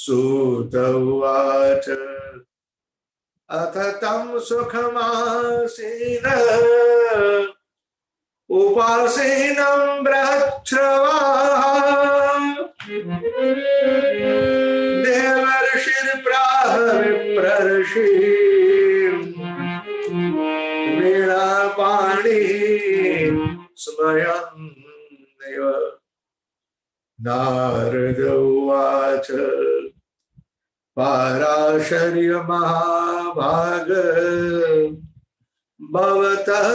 सूत उवाच अथ तं सुखमासीन उपासीनं बृहच्छ्रवाः देवर्षिर्प्राह विप्रर्षि वीणापाणि स्वयमेव नारद उवाच पाराशर्य महाभाग भवतः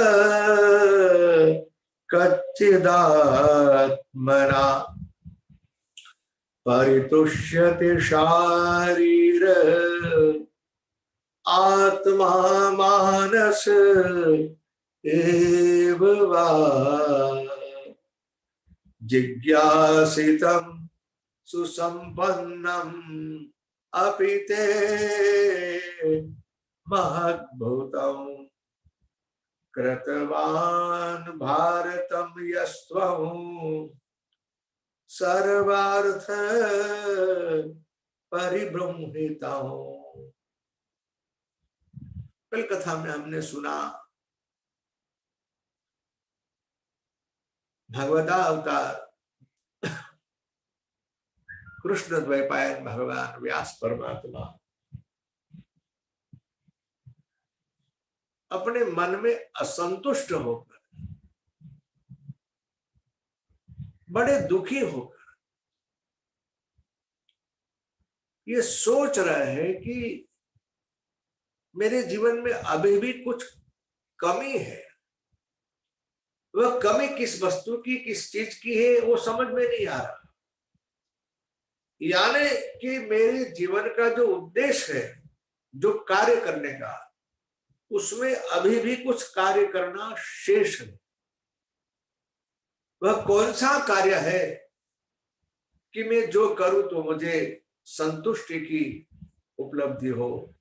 कच्चिदात्मना परितुष्यते शारीर आत्मा मानस एव वा जिज्ञासितं सुसंपन्नम् अपि ते महद्भूतम् कृतवान् भारतं यस्त्वं सर्वार्थ परिब्रह्मितम्। कल कथा में हमने सुना भगवता अवतार कृष्ण द्वैपायन भगवान व्यास परमात्मा अपने मन में असंतुष्ट होकर, बड़े दुखी होकर ये सोच रहे हैं कि मेरे जीवन में अभी भी कुछ कमी है। वह कमी किस वस्तु की, किस चीज की है, वो समझ में नहीं आ रहा। यानी कि मेरे जीवन का जो उद्देश्य है, जो कार्य करने का, उसमें अभी भी कुछ कार्य करना शेष है। वह कौन सा कार्य है कि मैं जो करूं तो मुझे संतुष्टि की उपलब्धि हो,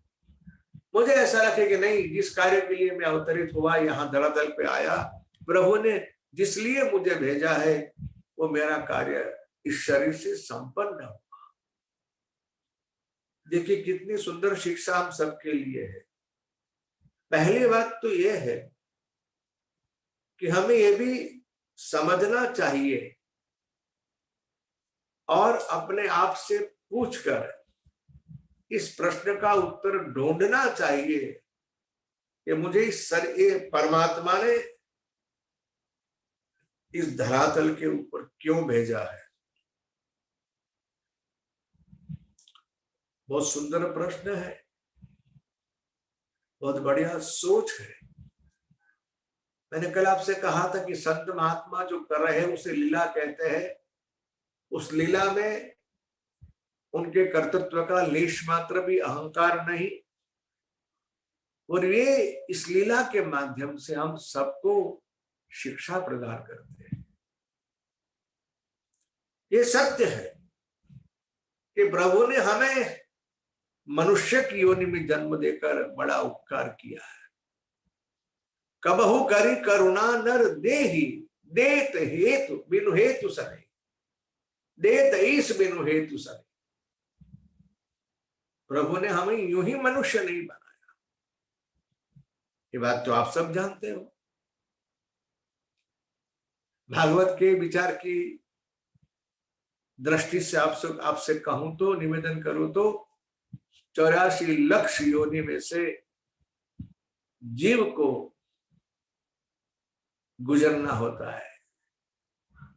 मुझे ऐसा लगे कि नहीं, जिस कार्य के लिए मैं अवतरित हुआ, यहाँ धरातल पे आया, प्रभु ने जिस लिए मुझे भेजा है, वो मेरा कार्य इस शरीर से संपन्न हो। देखिए कितनी सुंदर शिक्षा हम सबके लिए है। पहली बात तो यह है कि हमें यह भी समझना चाहिए और अपने आप से पूछकर इस प्रश्न का उत्तर ढूंढना चाहिए कि मुझे ये परमात्मा ने इस धरातल के ऊपर क्यों भेजा है। बहुत सुंदर प्रश्न है, बहुत बढ़िया सोच है। मैंने कल आपसे कहा था कि संत महात्मा जो कर रहे हैं उसे लीला कहते हैं। उस लीला में उनके कर्तृत्व का लेश मात्र भी अहंकार नहीं, और ये इस लीला के माध्यम से हम सबको शिक्षा प्रदान करते हैं। ये सत्य है कि प्रभु ने हमें मनुष्य की योनि में जन्म देकर बड़ा उपकार किया है। कबहु करी करुणा नर देहि, देत हेतु बिनु हेतु सने, देत ईश बिनु हेतु सने। प्रभु ने हमें यूं ही मनुष्य नहीं बनाया, ये बात तो आप सब जानते हो। भागवत के विचार की दृष्टि से आपसे कहूं तो, निवेदन करूं तो, 84 लाख योनि में से जीव को गुजरना होता है।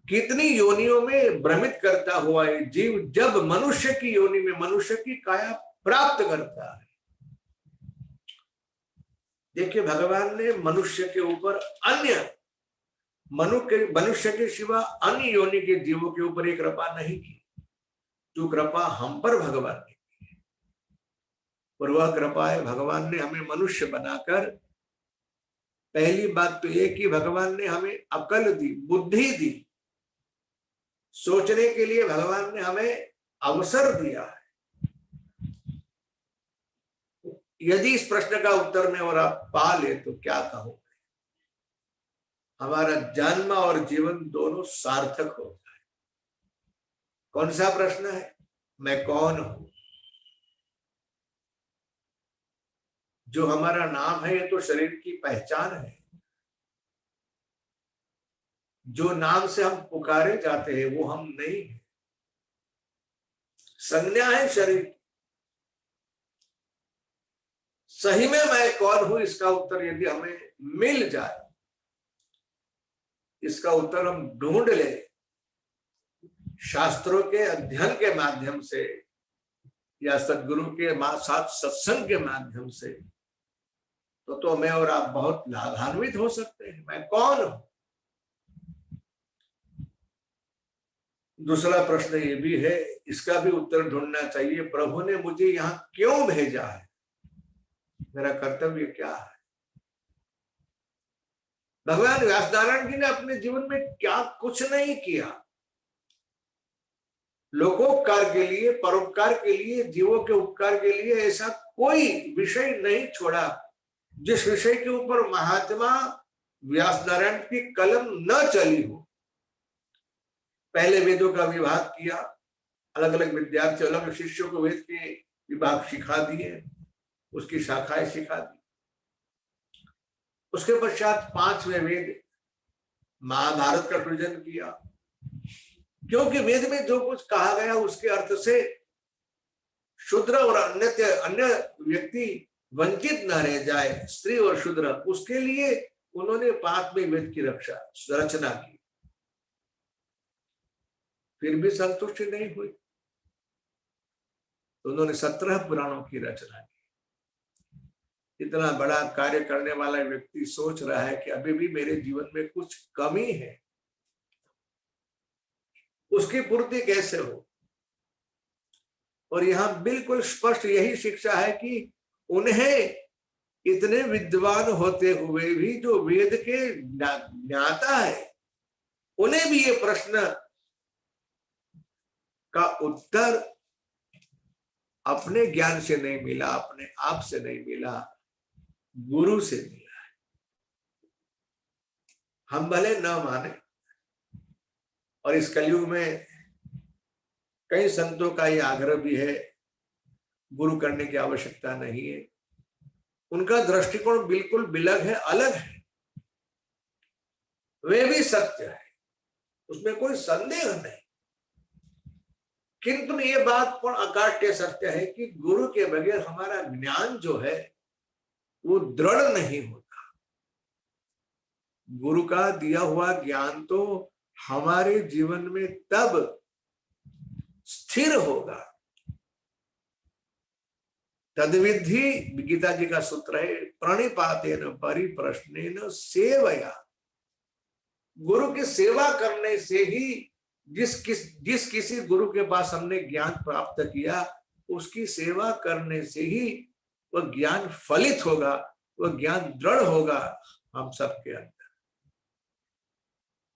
कितनी योनियों में भ्रमित करता हुआ ये जीव जब मनुष्य की योनि में मनुष्य की काया प्राप्त करता है। देखिए भगवान ने मनुष्य के ऊपर अन्य मनुष्य के सिवा अन्य योनि के जीवों के ऊपर एक कृपा नहीं की, जो कृपा हम पर भगवान ने की। और वह कृपा है, भगवान ने हमें मनुष्य बनाकर, पहली बात तो ये कि भगवान ने हमें अकल दी, बुद्धि दी, सोचने के लिए भगवान ने हमें अवसर दिया है। यदि इस प्रश्न का उत्तर में और आप पा ले तो क्या कहोगे? हमारा जन्म और जीवन दोनों सार्थक होता है। कौन सा प्रश्न है? मैं कौन हूं? जो हमारा नाम है ये तो शरीर की पहचान है, जो नाम से हम पुकारे जाते हैं वो हम नहीं है, संज्ञा है शरीर। सही में मैं कौन हूं, इसका उत्तर यदि हमें मिल जाए, इसका उत्तर हम ढूंढ ले शास्त्रों के अध्ययन के माध्यम से या सदगुरु के साथ सत्संग के माध्यम से, तो मैं और आप बहुत लाभान्वित हो सकते हैं। मैं कौन हूं? दूसरा प्रश्न ये भी है, इसका भी उत्तर ढूंढना चाहिए, प्रभु ने मुझे यहां क्यों भेजा है, मेरा कर्तव्य क्या है। भगवान व्यासनारायण जी ने अपने जीवन में क्या कुछ नहीं किया, लोकोपकार के लिए, परोपकार के लिए, जीवों के उपकार के लिए ऐसा कोई विषय नहीं छोड़ा जिस विषय के ऊपर महात्मा व्यासनारायण की कलम न चली हो। पहले वेदों का विभाग किया, अलग अलग विद्यार्थी अलग शिष्यों को वेद के विभाग सिखा दिए, उसकी शाखाएं सिखा दी। उसके पश्चात 5वें वेद महाभारत का सृजन किया, क्योंकि वेद में जो कुछ कहा गया उसके अर्थ से शूद्र और अन्य व्यक्ति वंचित न रह जाए, स्त्री और शूद्र, उसके लिए उन्होंने 5वें वेद की रचना की। फिर भी संतुष्टि नहीं हुई तो उन्होंने 17 पुराणों की रचना की। इतना बड़ा कार्य करने वाला व्यक्ति सोच रहा है कि अभी भी मेरे जीवन में कुछ कमी है, उसकी पूर्ति कैसे हो। और यहां बिल्कुल स्पष्ट यही शिक्षा है कि उन्हें इतने विद्वान होते हुए भी जो वेद के ज्ञाता है, उन्हें भी ये प्रश्न का उत्तर अपने ज्ञान से नहीं मिला, अपने आप से नहीं मिला, गुरु से मिला है। हम भले न माने, और इस कलयुग में कई संतों का ये आग्रह भी है, गुरु करने की आवश्यकता नहीं है। उनका दृष्टिकोण बिल्कुल बिलग है, अलग है, वे भी सत्य है, उसमें कोई संदेह नहीं। किंतु ये बात पर अकाट्य सत्य है कि गुरु के बगैर हमारा ज्ञान जो है वो दृढ़ नहीं होता। गुरु का दिया हुआ ज्ञान तो हमारे जीवन में तब स्थिर होगा, तद्विधि गीता जी का सूत्र है, प्रणिपातेन परिप्रश्नेन सेवया। गुरु की सेवा करने से ही जिस किसी गुरु के पास हमने ज्ञान प्राप्त किया, उसकी सेवा करने से ही वह ज्ञान फलित होगा, वह ज्ञान दृढ़ होगा हम सबके अंदर।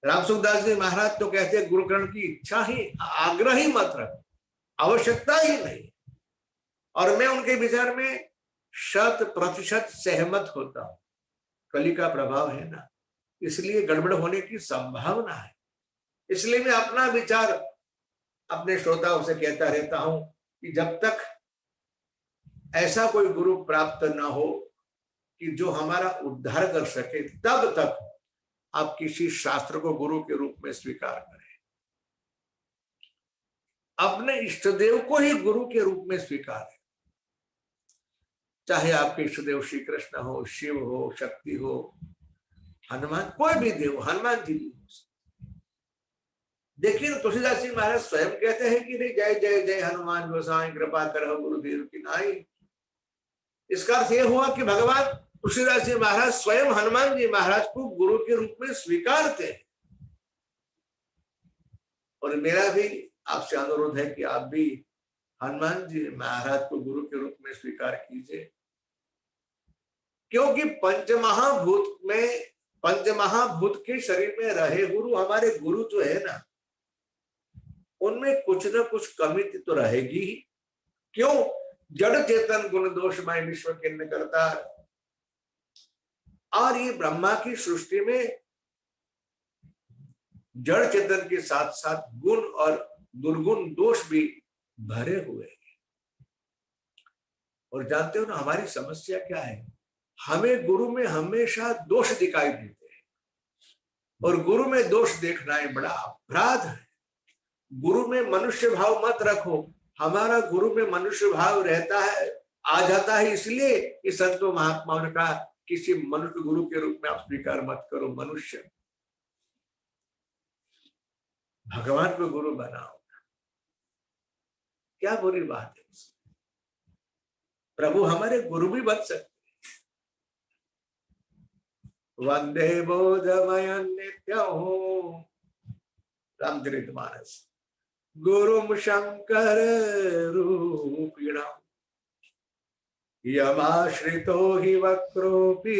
राम सुखदास जी महाराज तो कहते हैं गुरुकरण की इच्छा ही, आग्रह ही मत रख, आवश्यकता ही नहीं। और मैं उनके विचार में 100% सहमत होता हूं। कली का प्रभाव है ना, इसलिए गड़बड़ होने की संभावना है। इसलिए मैं अपना विचार अपने श्रोताओं से कहता रहता हूं कि जब तक ऐसा कोई गुरु प्राप्त ना हो कि जो हमारा उद्धार कर सके, तब तक आप किसी शास्त्र को गुरु के रूप में स्वीकार करें। अपने इष्टदेव को ही गुरु के रूप में स्वीकार, चाहे आपके इष्टदेव श्री कृष्ण हो, शिव हो, शक्ति हो, हनुमान, कोई भी देव, हनुमान जी भी हो। देखिए तुलसीदास जी महाराज स्वयं कहते हैं कि नहीं, जय जय जय हनुमान गोसाई कृपा करहु गुरुदेव की नाई। इसका अर्थ यह हुआ कि भगवान तुलसीदास जी महाराज स्वयं हनुमान जी महाराज को गुरु के रूप में स्वीकारते हैं। और मेरा भी आपसे अनुरोध है कि आप भी हनुमान जी महाराज को गुरु के रूप में स्वीकार कीजिए, क्योंकि पंचमहाभूत के शरीर में रहे गुरु, हमारे गुरु जो है ना, उनमें कुछ न कुछ कमी तो रहेगी ही। क्यों? जड़ चेतन गुण दोषमय विश्व किन्न करता। और ये ब्रह्मा की सृष्टि में जड़ चेतन के साथ साथ गुण और दुर्गुण दोष भी भरे हुए हैं। और जानते हो ना हमारी समस्या क्या है, हमें गुरु में हमेशा दोष दिखाई देते हैं, और गुरु में दोष देखना एक बड़ा अपराध है। गुरु में मनुष्य भाव मत रखो। हमारा गुरु में मनुष्य भाव रहता है, आ जाता है, इसलिए इस संतों महात्माओं ने कहा किसी मनुष्य गुरु के रूप में आप स्वीकार मत करो। मनुष्य भगवान को गुरु बनाओ, क्या बुरी बात है। प्रभु हमारे गुरु भी बन सकते। वंदे बोधमयं नित्यं रामचरितमानस गुरुं शंकर रूपिणं यमाश्रितो हि वक्रोऽपि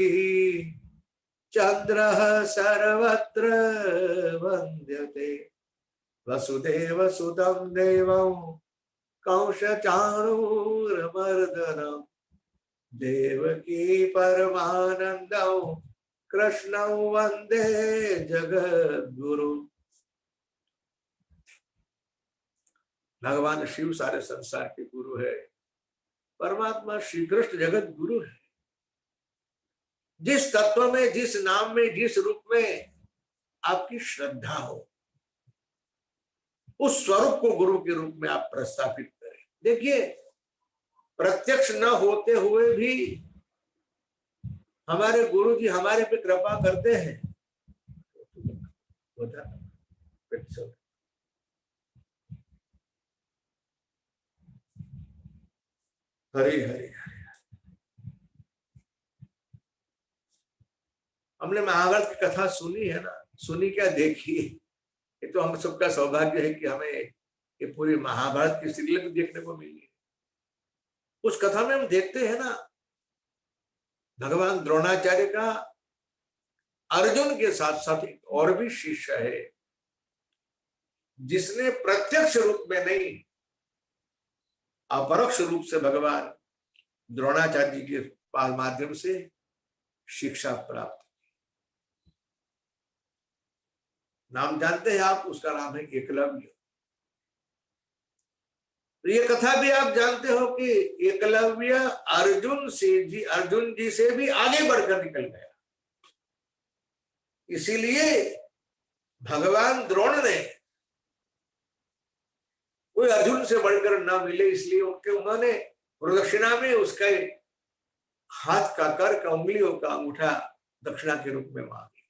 चंद्रः सर्वत्र वन्द्यते वसुदेव सुतं देवं कंसचाणूरमर्दनं देवकी परमानन्दं कृष्णं वंदे जगद्गुरु। भगवान शिव सारे संसार के गुरु है, परमात्मा श्री कृष्ण जगत गुरु है। जिस तत्व में, जिस नाम में, जिस रूप में आपकी श्रद्धा हो, उस स्वरूप को गुरु के रूप में आप प्रस्थापित करें। देखिए, प्रत्यक्ष न होते हुए भी हमारे गुरु जी हमारे पे कृपा करते हैं। हरे हरे। हमने महाभारत की कथा सुनी है ना, सुनी क्या देखी। ये तो हम सबका सौभाग्य है कि हमें ये पूरी महाभारत की श्रीलंक देखने को मिली। उस कथा में हम देखते हैं ना, भगवान द्रोणाचार्य का अर्जुन के साथ साथ एक और भी शिष्य है, जिसने प्रत्यक्ष रूप में नहीं, अपरोक्ष रूप से भगवान द्रोणाचार्य जी के माध्यम से शिक्षा प्राप्त। नाम जानते हैं आप, उसका नाम है एकलव्य। ये कथा भी आप जानते हो कि एकलव्य अर्जुन जी से भी आगे बढ़कर निकल गया। इसीलिए भगवान द्रोण ने, कोई अर्जुन से बढ़कर ना मिले, इसलिए उन्होंने प्रदक्षिणा में उसका हाथ का कर का उंगलियों का अंगूठा दक्षिणा के रूप में मांग लिया।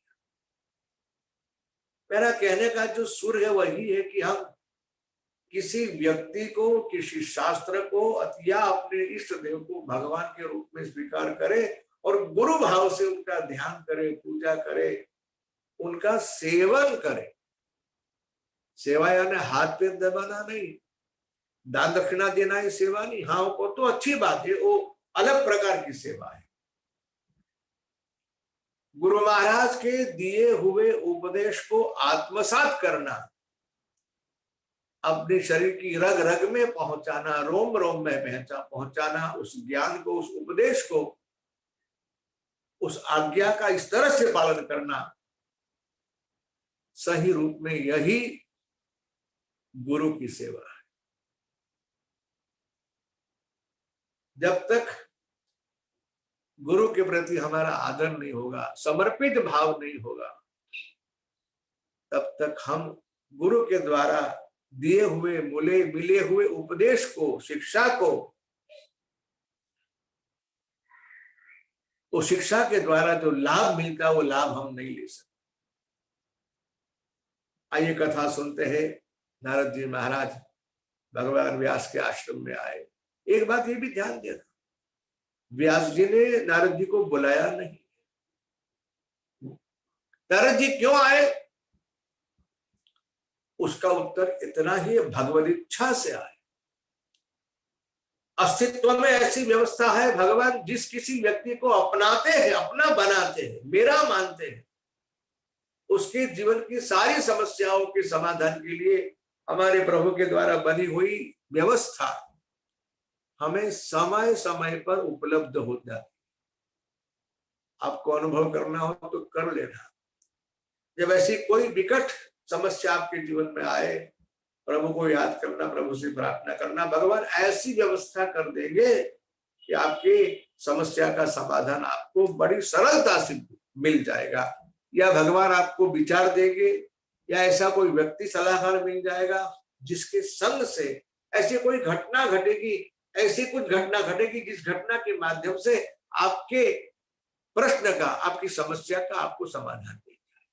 मेरा कहने का जो सुर है वही है कि हम किसी व्यक्ति को, किसी शास्त्र को या अपने इष्ट देव को भगवान के रूप में स्वीकार करें और गुरु भाव से उनका ध्यान करें, पूजा करें, उनका सेवन करें। सेवा यानी हाथ पे दबाना नहीं, दान दक्षिणा देना ही सेवा नहीं। हाँ, वो तो अच्छी बात है, वो अलग प्रकार की सेवा है। गुरु महाराज के दिए हुए उपदेश को आत्मसात करना, अपने शरीर की रग रग में पहुंचाना, रोम रोम में पहुंचाना, उस ज्ञान को, उस उपदेश को, उस आज्ञा का इस तरह से पालन करना, सही रूप में यही गुरु की सेवा है। जब तक गुरु के प्रति हमारा आदर नहीं होगा, समर्पित भाव नहीं होगा, तब तक हम गुरु के द्वारा दिए हुए मिले हुए उपदेश को, शिक्षा को, वो शिक्षा के द्वारा जो लाभ मिलता है वो लाभ हम नहीं ले सकते। आइए कथा सुनते हैं। नारद जी महाराज भगवान व्यास के आश्रम में आए। एक बात ये भी ध्यान देना, व्यास जी ने नारद जी को बुलाया नहीं। नारद जी क्यों आए, उसका उत्तर इतना ही, भगवत इच्छा से आए। अस्तित्व में ऐसी व्यवस्था है, भगवान जिस किसी व्यक्ति को अपनाते हैं, अपना बनाते हैं, मेरा मानते हैं, उसके जीवन की सारी समस्याओं के समाधान के लिए हमारे प्रभु के द्वारा बनी हुई व्यवस्था हमें समय समय पर उपलब्ध हो जाती। आपको अनुभव करना हो तो कर लेना। जब ऐसी कोई विकट समस्या आपके जीवन में आए, प्रभु को याद करना, प्रभु से प्रार्थना करना, भगवान ऐसी व्यवस्था कर देंगे कि आपकी समस्या का समाधान आपको बड़ी सरलता से मिल जाएगा, या भगवान आपको विचार देंगे, या ऐसा कोई व्यक्ति सलाहकार मिल जाएगा जिसके संग से ऐसी कोई घटना घटेगी, ऐसी कुछ घटना घटेगी जिस घटना के माध्यम से आपके प्रश्न का, आपकी समस्या का आपको समाधान मिल जाए।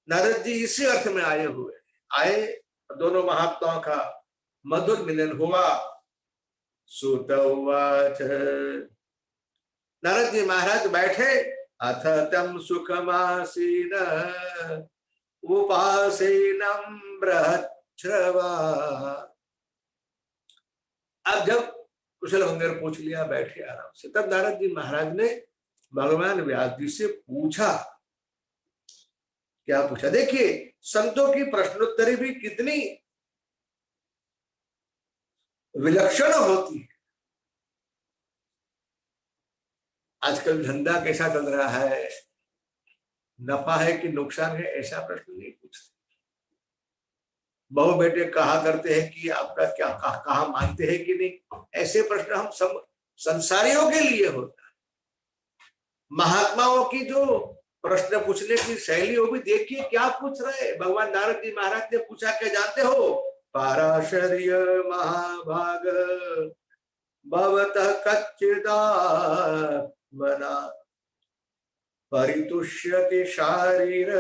नारद जी इसी अर्थ में आए हुए आए, दोनों महात्माओं का मधुर मिलन हुआ। सुत उवाच, नारद जी महाराज बैठे, अथ तम सुखमासीन उपासीनम बृहच्छ्रवा। अब जब कुशल मंगल पूछ लिया, बैठे आराम से, तब नारद जी महाराज ने भगवान व्यास जी से पूछा। क्या पूछा? देखिए, संतों की प्रश्नोत्तरी भी कितनी विलक्षण होती है। आजकल धंधा कैसा चल रहा है, नफा है कि नुकसान है, ऐसा प्रश्न नहीं पूछते। बहु बेटे कहा करते हैं कि आपका क्या कहा मानते हैं कि नहीं, ऐसे प्रश्न हम सब संसारियों के लिए होता है। महात्माओं की जो प्रश्न पूछने की शैली, वो भी देखिए क्या पूछ रहे। भगवान नारद जी महाराज ने पूछा, क्या जानते हो? पाराशर्य महाभाग भवतः कच्चिदात्मना परितुष्यति शारीर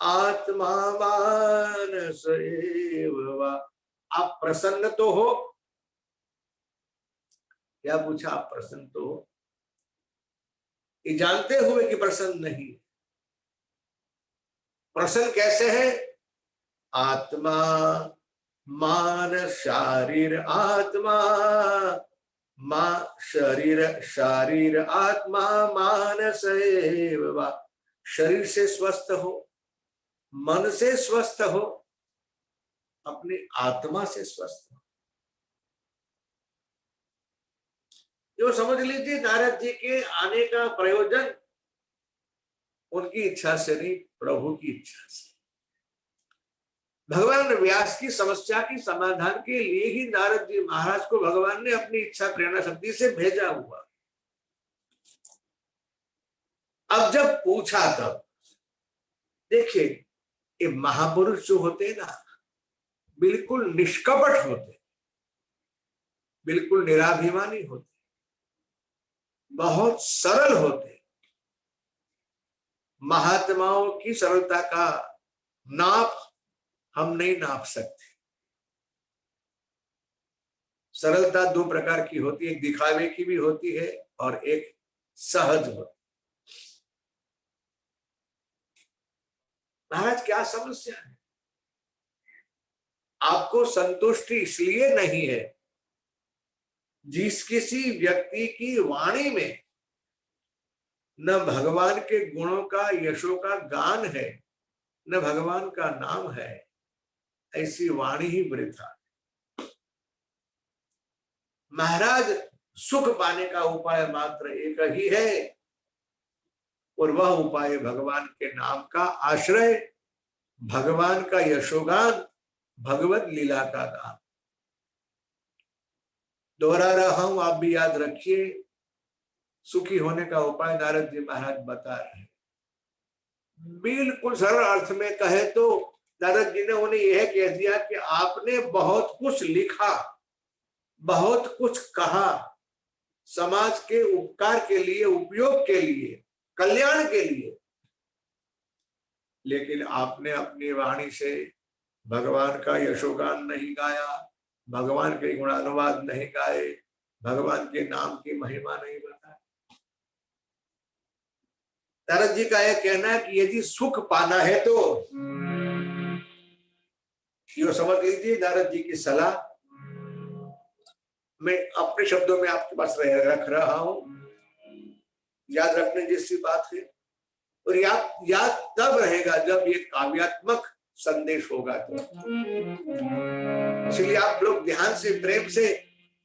आत्मा मानस एव वा। आप प्रसन्न तो हो? क्या पूछा? आप प्रसन्न तो हो? ये जानते हुए कि प्रसन्न नहीं। प्रसन्न कैसे है? आत्मा मान शारीर आत्मा शरीर शारीर आत्मा मानस एव वा। शरीर से स्वस्थ हो, मन से स्वस्थ हो, अपनी आत्मा से स्वस्थ हो। जो समझ लीजिए नारद जी के आने का प्रयोजन उनकी इच्छा से नहीं, प्रभु की इच्छा से। भगवान व्यास की समस्या की समाधान के लिए ही नारद जी महाराज को भगवान ने अपनी इच्छा प्रेरणा शक्ति से भेजा हुआ। अब जब पूछा, तब देखिए, ये महापुरुष जो होते हैं ना, बिल्कुल निष्कपट होते, बिल्कुल निराभिमानी होते, बहुत सरल होते। महात्माओं की सरलता का नाप हम नहीं नाप सकते। सरलता दो प्रकार की होती है, एक दिखावे की भी होती है और एक सहज होती। महाराज क्या समस्या है? आपको संतुष्टि इसलिए नहीं है जिस किसी व्यक्ति की वाणी में न भगवान के गुणों का, यशों का गान है, न भगवान का नाम है, ऐसी वाणी ही वृथा। महाराज, सुख पाने का उपाय मात्र एक ही है, और वह उपाय भगवान के नाम का आश्रय, भगवान का यशोगान, भगवत लीला का गान। दोहरा रहा हूं, आप भी याद रखिए। सुखी होने का उपाय नारद जी महाराज बता रहे हैं। बिल्कुल सरल अर्थ में कहे तो नारद जी ने उन्हें यह कह दिया कि आपने बहुत कुछ लिखा, बहुत कुछ कहा, समाज के उपकार के लिए, उपयोग के लिए, कल्याण के लिए, लेकिन आपने अपनी वाणी से भगवान का यशोगान नहीं गाया, भगवान के गुणानुवाद नहीं गाए, भगवान के नाम की महिमा नहीं बताई। नारद जी का यह कहना है कि यदि सुख पाना है तो यो समझ लीजिए नारद जी की सलाह मैं अपने शब्दों में आपके पास रख रहा हूं। याद रखने जैसी बात है, और याद तब रहेगा जब ये काव्यात्मक संदेश होगा तो। इसलिए आप लोग ध्यान से, प्रेम से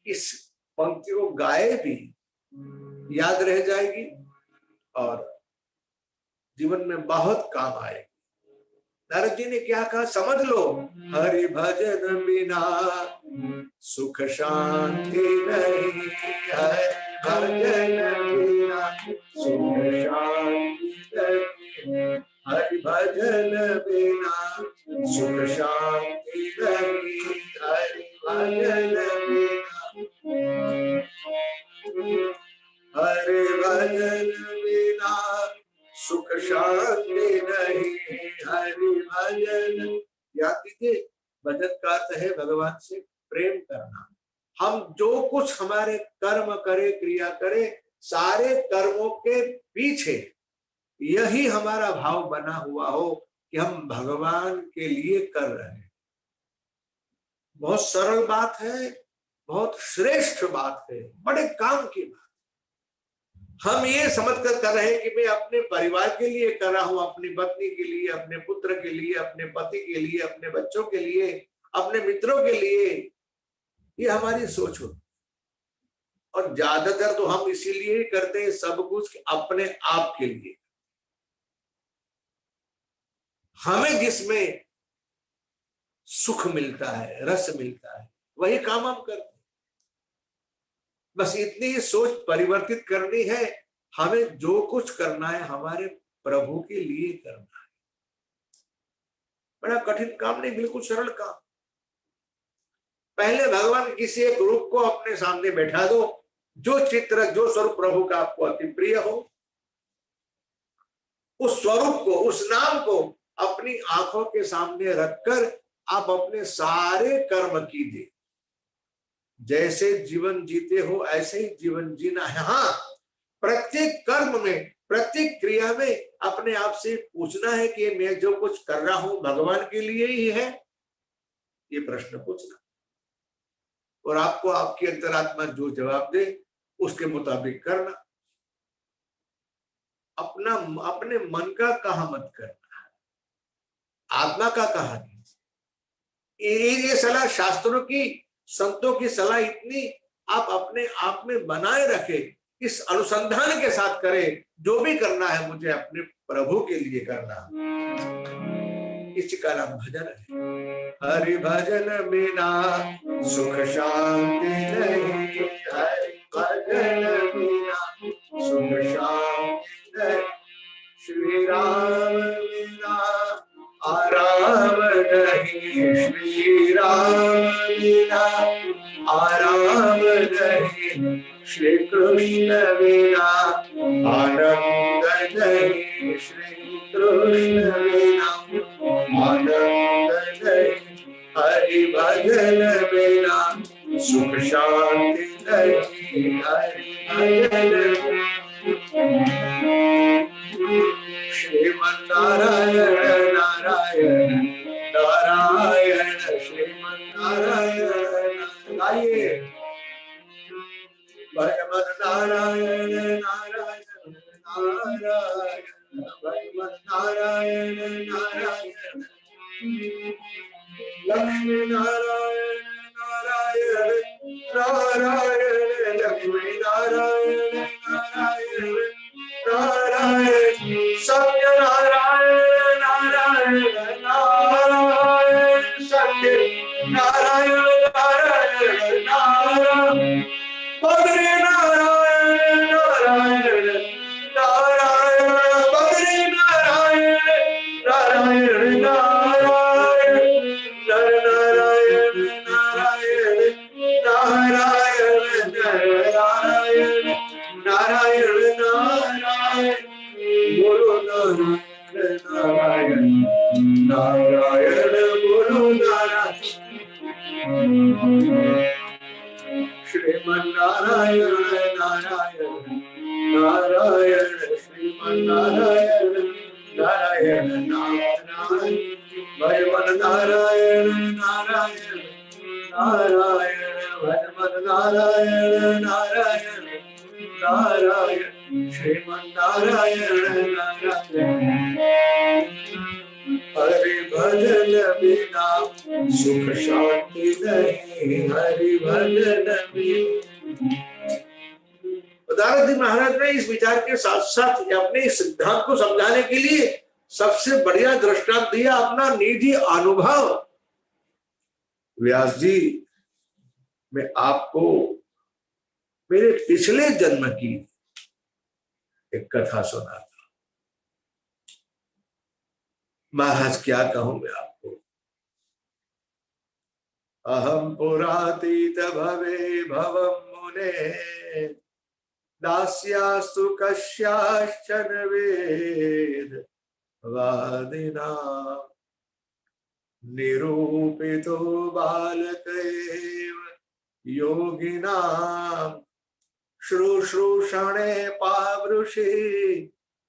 इस पंक्ति को गाए भी, याद रह जाएगी और जीवन में बहुत काम आएगी। नारद जी ने क्या कहा समझ लो, हरि भजन बिना सुख शांति नहीं, हरि भजन बिना सुख शांति नहीं, हरि भजन बिना सुख शांति नहीं, हरि भजन बिना, हरि भजन बिना सुख शांति नहीं, हरि भजन। याद कीजिए, भजन का अर्थ है भगवान से प्रेम करना। हम जो कुछ हमारे कर्म करे, क्रिया करे, सारे कर्मों के पीछे यही हमारा भाव बना हुआ हो कि हम भगवान के लिए कर रहे हैं। बहुत सरल बात है, बहुत श्रेष्ठ बात है, बड़े काम की बात। हम ये समझकर कर रहे हैं कि मैं अपने परिवार के लिए कर रहा हूं, अपनी पत्नी के लिए, अपने पुत्र के लिए, अपने पति के लिए, अपने बच्चों के लिए, अपने मित्रों के लिए। ये हमारी सोच हो, और ज्यादातर तो हम इसीलिए करते हैं सब कुछ अपने आप के लिए। हमें जिसमें सुख मिलता है, रस मिलता है, वही काम हम करते हैं। बस इतनी सोच परिवर्तित करनी है। हमें जो कुछ करना है हमारे प्रभु के लिए करना है। बड़ा कठिन काम नहीं, बिल्कुल सरल काम। पहले भगवान किसी एक रूप को अपने सामने बैठा दो, जो चित्र, जो स्वरूप प्रभु का आपको अति प्रिय हो, उस स्वरूप को, उस नाम को अपनी आंखों के सामने रखकर आप अपने सारे कर्म कीजिए। जैसे जीवन जीते हो ऐसे ही जीवन जीना है। हाँ, प्रत्येक कर्म में, प्रत्येक क्रिया में अपने आप से पूछना है कि मैं जो कुछ कर रहा हूं भगवान के लिए ही है, ये प्रश्न पूछना। और आपको आपकी अंतरात्मा जो जवाब दे उसके मुताबिक करना। अपने मन का कहा मत करना, आत्मा का कहा नहीं। ये सलाह शास्त्रों की, संतों की सलाह इतनी आप अपने आप में बनाए रखे, इस अनुसंधान के साथ करें, जो भी करना है मुझे अपने प्रभु के लिए करना। इसी का नाम भजन है। हरि भजन बिना सुख शांति नहीं, हरि भजन बिना सुख शांति नहीं। श्री राम बिना आराम नहीं, श्री राम बिना आराम नहीं, श्री कृष्ण बिना आनंद नहीं, श्री कृष्ण बिना आनंद नहीं, हरि भजन बिना सुख शांति नहीं, हरि भजन। श्रीमन्नारायण नारायण नारायण श्रीमन्नारायण। गाइए, भगवान नारायण नारायण नारायण, भगवान नारायण नारायण, लक्ष्मी नारायण नारायण नारायण, लक्ष्मी नारायण नारायण नारायण, सत्य नारायण नारायण नारायण, सत्य नारायण नारायण नारायण, बद्री नारायण नारायण नारायण, बद्री नारायण नारायण नारायण, नर नारायण नारायण नारायण, नारायण नारायण नारायण, बोलो नारायण नारायण नारायण, बोलो नारायण। श्रीमन्नारायण नारायण नारायण, श्रीमन्नारायण नारायण नारायण, भगवान नारायण नारायण नारायण, भगवान नारायण नारायण नारायण, श्रीमन्नारायण नारायण। हरि भजन बिना सुख शांति नहीं, हरि भजन बिना। दादा जी महाराज ने इस विचार के साथ साथ अपने इस सिद्धांत को समझाने के लिए सबसे बढ़िया दृष्टांत दिया अपना निजी अनुभव। व्यास जी मैं आपको मेरे पिछले जन्म की एक कथा सुना था। महाराज क्या कहूं मैं आपको। अहम पुरातीत भवे भवम मुने दास्यास्तु कस्याश्चन वेद वादिना निरूपितो बालकैव योगिनां शुश्रूषणे पावृषि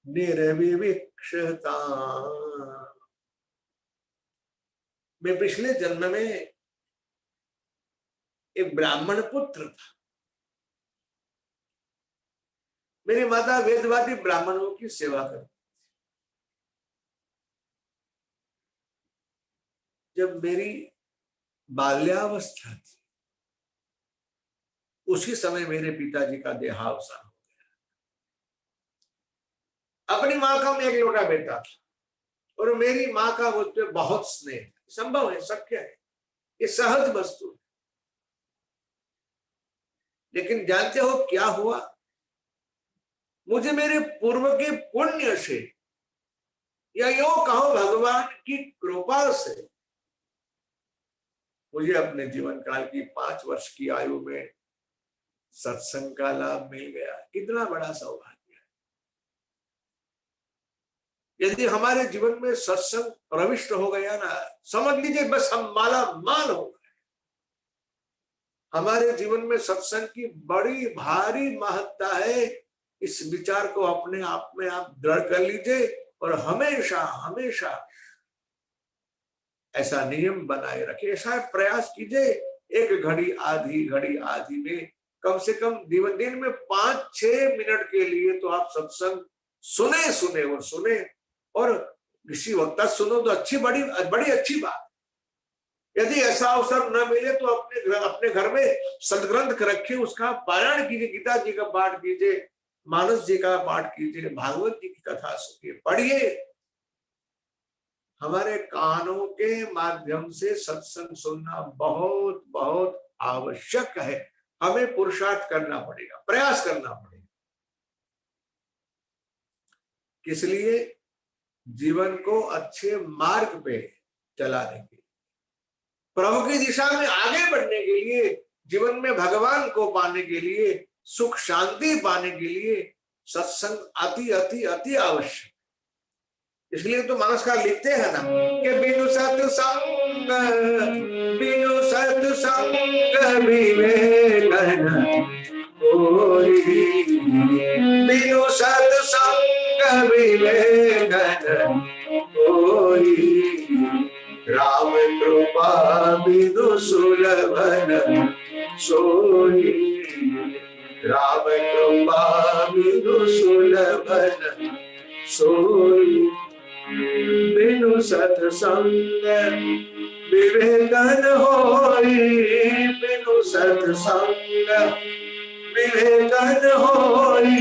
निर्विविक्षता। मैं पिछले जन्म में एक ब्राह्मण पुत्र था। मेरी माता वेदवादी ब्राह्मणों की सेवा करती। जब मेरी बाल्यावस्था थी उसी समय मेरे पिताजी का देहावसान हो गया। अपनी माँ का मैं एकलौता बेटा था और मेरी माँ का मुझ पर बहुत स्नेह। संभव है, शक्य है, ये सहज वस्तु है। लेकिन जानते हो क्या हुआ? मुझे मेरे पूर्व के पुण्य से या यूं कहो भगवान की कृपा से मुझे अपने जीवन काल की 5 वर्ष की आयु में सत्संग का लाभ मिल गया। कितना बड़ा सौभाग्य है। यदि हमारे जीवन में सत्संग प्रविष्ट हो गया ना, समझ लीजिए बस हम माला माल हो गए। हमारे जीवन में सत्संग की बड़ी भारी महत्ता है। इस विचार को अपने आप में आप दृढ़ कर लीजिए और हमेशा हमेशा ऐसा नियम बनाए रखिए, ऐसा प्रयास कीजिए। एक घड़ी आधी में कम से कम दिन में 5-6 मिनट के लिए तो आप सत्संग सुने और किसी वक्ता सुनो तो बड़ी अच्छी बात। यदि ऐसा अवसर न मिले तो अपने घर में सदग्रंथ रखिए, उसका पारायण कीजिए, गीता जी का पाठ कीजिए, मानस जी का पाठ कीजिए, भागवत जी की कथा सुनिए, पढ़िए। हमारे कानों के माध्यम से सत्संग सुनना बहुत बहुत आवश्यक है। हमें पुरुषार्थ करना पड़ेगा, प्रयास करना पड़ेगा। किस लिए? जीवन को अच्छे मार्ग पे चलाने के लिए, प्रभु की दिशा में आगे बढ़ने के लिए, जीवन में भगवान को पाने के लिए, सुख शांति पाने के लिए सत्संग अति अति अति आवश्यक। इसलिए तो मानसकार लिखते हैं ना कि बिनु सत्संग विवेकन कोई, बिनु सत्संग विवेकन कोई, राम कृपा बिनु सुलभन सोई, राम कृपा बिनु सुलभन सोई, बिनु सत्संग विवेकन होई, बिनु सत्संग विवेकन होई,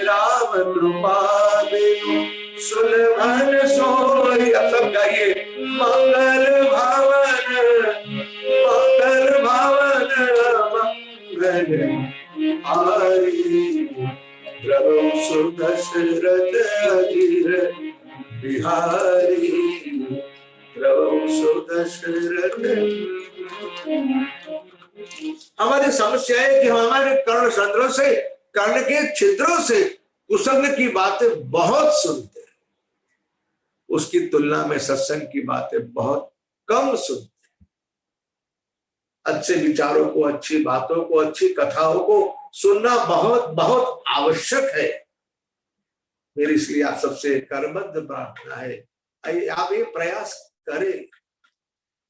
राम कृपा बिनु सुलभन सोई। अब सब गाइए। मंगल भावन मंगल आई, प्रभु सुदशरथ अधीर बिहारी, प्रभु सुदशरथ। हमारी समस्या है कि हमारे कर्ण संद्रों से, कर्ण के छिद्रों से कुसंग की बातें बहुत सुनते हैं, उसकी तुलना में सत्संग की बातें बहुत कम सुनते हैं। अच्छे विचारों को, अच्छी बातों को, अच्छी कथाओं को सुनना बहुत बहुत आवश्यक है। मेरी इसलिए आप सबसे करबद्ध प्रार्थना है, आप ये प्रयास करें।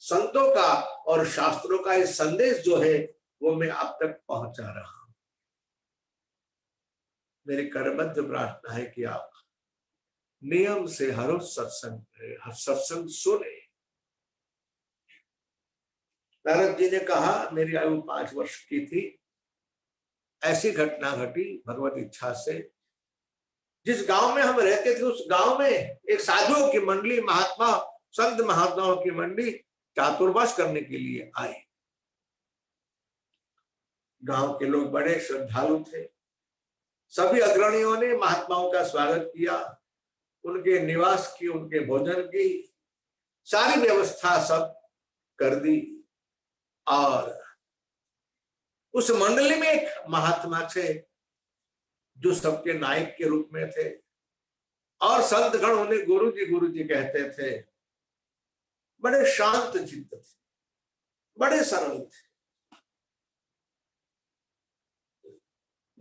संतों का और शास्त्रों का ये संदेश जो है वो मैं आप तक पहुंचा रहा हूं। मेरी करबद्ध प्रार्थना है कि आप नियम से हर रोज सत्संग सुने। नारद जी ने कहा, मेरी आयु 5 वर्ष की थी, ऐसी घटना घटी भगवत इच्छा से। जिस गांव में हम रहते थे उस गांव में एक साधुओं की मंडली, महात्मा संत महात्माओं की मंडली चातुर्मास करने के लिए आई। गांव के लोग बड़े श्रद्धालु थे। सभी अग्रणियों ने महात्माओं का स्वागत किया, उनके निवास की, उनके भोजन की सारी व्यवस्था सब कर दी। और उस मंडली में एक महात्मा थे जो सबके नायक के रूप में थे, और संत गण उन्हें गुरु जी कहते थे। बड़े शांत चित्त थे, बड़े सरल थे।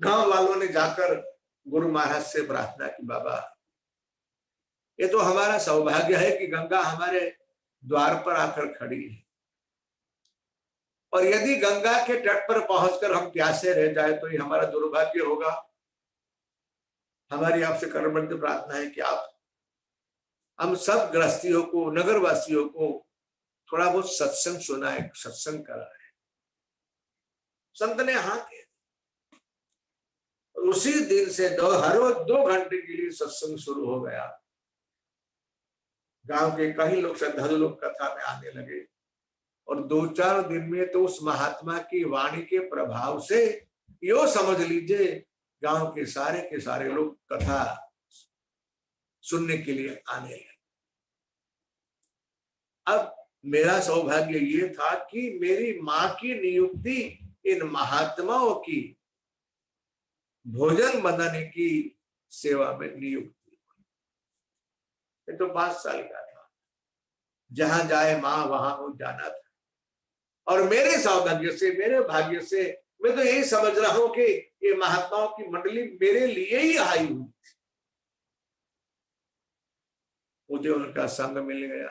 गांव वालों ने जाकर गुरु महाराज से प्रार्थना की, बाबा ये तो हमारा सौभाग्य है कि गंगा हमारे द्वार पर आकर खड़ी है, और यदि गंगा के तट पर पहुंचकर हम प्यासे रह जाए तो ये हमारा दुर्भाग्य होगा। हमारी आपसे करबद्ध प्रार्थना है कि आप हम सब गृहस्थियों को, नगरवासियों को थोड़ा बहुत सत्संग सुनाए, सत्संग कराए। संत ने हाँ किया। उसी दिन से हर रोज 2 घंटे के लिए सत्संग शुरू हो गया। गांव के कई लोग, श्रद्धालु लोग कथा में आने लगे, और 2-4 दिन में तो उस महात्मा की वाणी के प्रभाव से यो समझ लीजिए गांव के सारे लोग कथा सुनने के लिए आने लगे। अब मेरा सौभाग्य ये था कि मेरी मां की नियुक्ति इन महात्माओं की भोजन बनाने की सेवा में नियुक्ति। ये तो 5 साल का था, जहां जाए मां वहां हो जाना था। और मेरे सौभाग्य से, मेरे भाग्य से मैं तो यही समझ रहा हूं कि ये महात्माओं की मंडली मेरे लिए ही आई हुई। मुझे उनका संग मिल गया,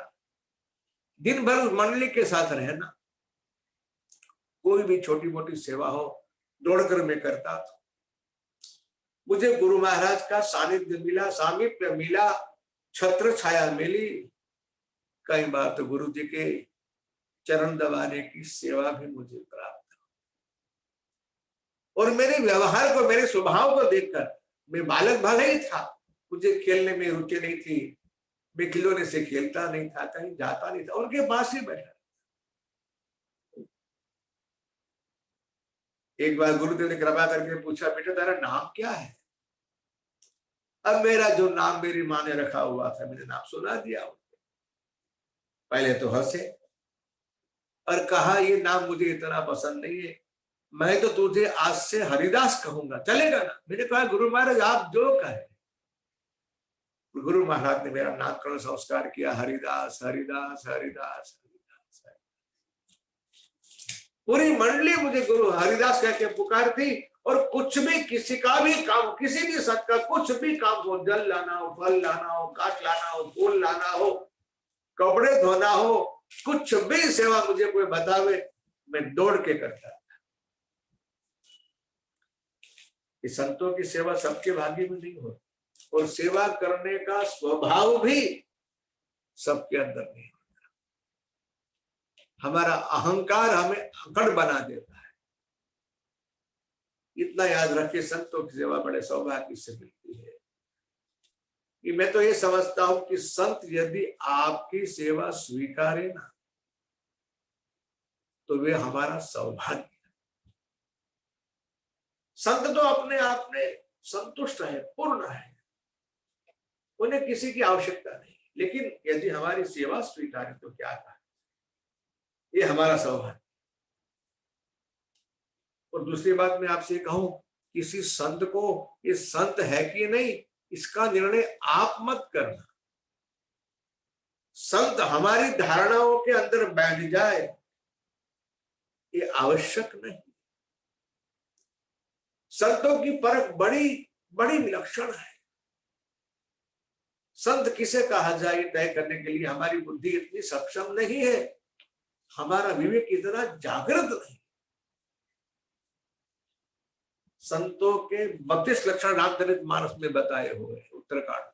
दिन भर उस मंडली के साथ रहना, कोई भी छोटी मोटी सेवा हो दौड़कर मैं करता था। मुझे गुरु महाराज का सानिध्य मिला, सामीप्य मिला, छत्र छाया मिली। कई बार तो गुरु जी के चरण दबाने की सेवा भी मुझे प्राप्त हुई। और मेरे व्यवहार को, मेरे स्वभाव को देखकर, मैं बालक भले ही था, मुझे खेलने में रुचि नहीं थी, मैं खिलौने से खेलता नहीं था, कहीं जाता नहीं था, उनके पास ही बैठा। एक बार गुरुदेव ने कृपा करके पूछा, बेटा तेरा नाम क्या है? अब मेरा जो नाम मेरी माँ ने रखा हुआ था, मैंने नाम सुना दिया। पहले तो हंसे और कहा ये नाम मुझे इतना पसंद नहीं है, मैं तो तुझे आज से हरिदास कहूंगा, चलेगा ना? मैंने कहा गुरु महाराज आप जो कहे। गुरु महाराज ने मेरा नामकरण संस्कार किया, हरिदास हरिदास हरिदास हरिदास। पूरी मंडली मुझे गुरु हरिदास कह के पुकारती। और कुछ भी, किसी का भी काम, किसी भी संत का कुछ भी काम हो, जल लाना हो, फल लाना हो, काट लाना हो, फूल लाना हो, कपड़े धोना हो, कुछ भी सेवा मुझे कोई बतावे, मैं दौड़ के करता था। इस संतों की सेवा सबके भाग्य में नहीं होती, और सेवा करने का स्वभाव भी सबके अंदर नहीं होता। हमारा अहंकार हमें अकड़ बना देता है। इतना याद रखिए, संतों की सेवा बड़े सौभाग्य से मिलती है। कि मैं तो ये समझता हूं कि संत यदि आपकी सेवा स्वीकारे ना, तो वे हमारा सौभाग्य है। संत तो अपने आप में संतुष्ट है, पूर्ण है, उन्हें किसी की आवश्यकता नहीं। लेकिन यदि हमारी सेवा स्वीकारे तो क्या कहा, ये हमारा सौभाग्य। और दूसरी बात मैं आपसे कहूं, किसी संत को ये संत है कि नहीं, इसका निर्णय आप मत करना। संत हमारी धारणाओं के अंदर बैठ जाए, ये आवश्यक नहीं। संतों की परख बड़ी बड़ी विलक्षण है। संत किसे कहा जाए तय करने के लिए हमारी बुद्धि इतनी सक्षम नहीं है, हमारा विवेक इतना जागृत नहीं। संतों के 32 लक्षण रामचरित मानस में बताए हुए हैं, उत्तरकांड।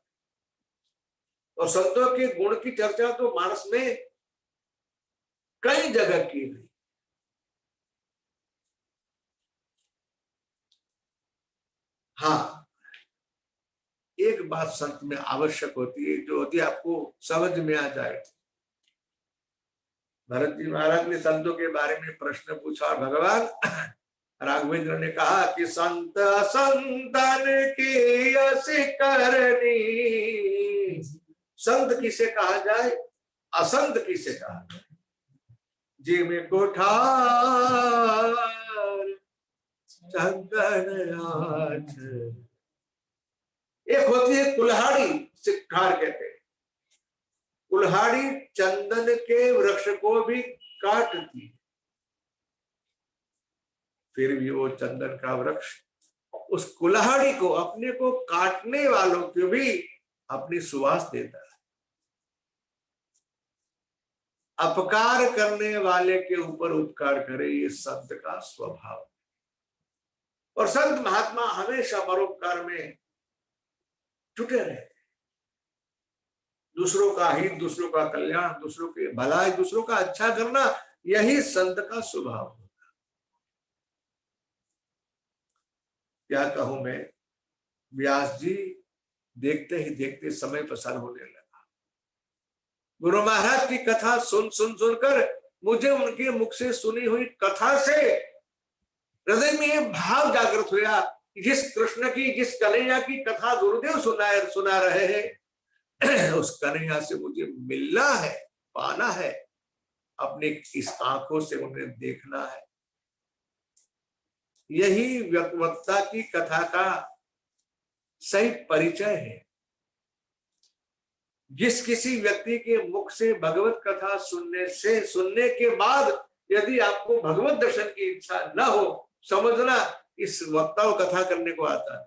और संतों के गुण की चर्चा तो मानस में कई जगह की गई। हाँ, एक बात संत में आवश्यक होती है, जो यदि आपको समझ में आ जाए। भरत जी महाराज ने संतों के बारे में प्रश्न पूछा, भगवान राघवेंद्र ने कहा कि संत संतन की यश करनी, संत किसे कहा जाए, असंत किसे कहा जाए। जी में कोठार चंदन आठ, एक होती है कुल्हाड़ी, सिखार कहते हैं। कुल्हाड़ी चंदन के वृक्ष को भी काटती, फिर भी वो चंदन का वृक्ष उस कुल्हाड़ी को, अपने को काटने वालों को भी अपनी सुवास देता है। अपकार करने वाले के ऊपर उपकार करे, ये संत का स्वभाव। और संत महात्मा हमेशा परोपकार में जुटे रहे, दूसरों का हित, दूसरों का कल्याण, दूसरों की भलाई, दूसरों का अच्छा करना, यही संत का स्वभाव होता। क्या कहूं मैं, व्यास जी देखते ही देखते समय पसार होने लगा। गुरु महाराज की कथा सुन सुनकर मुझे उनके मुख से सुनी हुई कथा से हृदय में ये भाव जागृत हुआ, जिस कृष्ण की, जिस कन्हैया की कथा गुरुदेव सुना रहे हैं, उस कन्हैया से मुझे मिलना है, पाना है, अपने इस आंखों से उन्हें देखना है। यही व्यक्तिवत्ता की कथा का सही परिचय है। जिस किसी व्यक्ति के मुख से भगवत कथा सुनने के बाद यदि आपको भगवत दर्शन की इच्छा न हो, समझना इस वक्ता को कथा करने को आता है।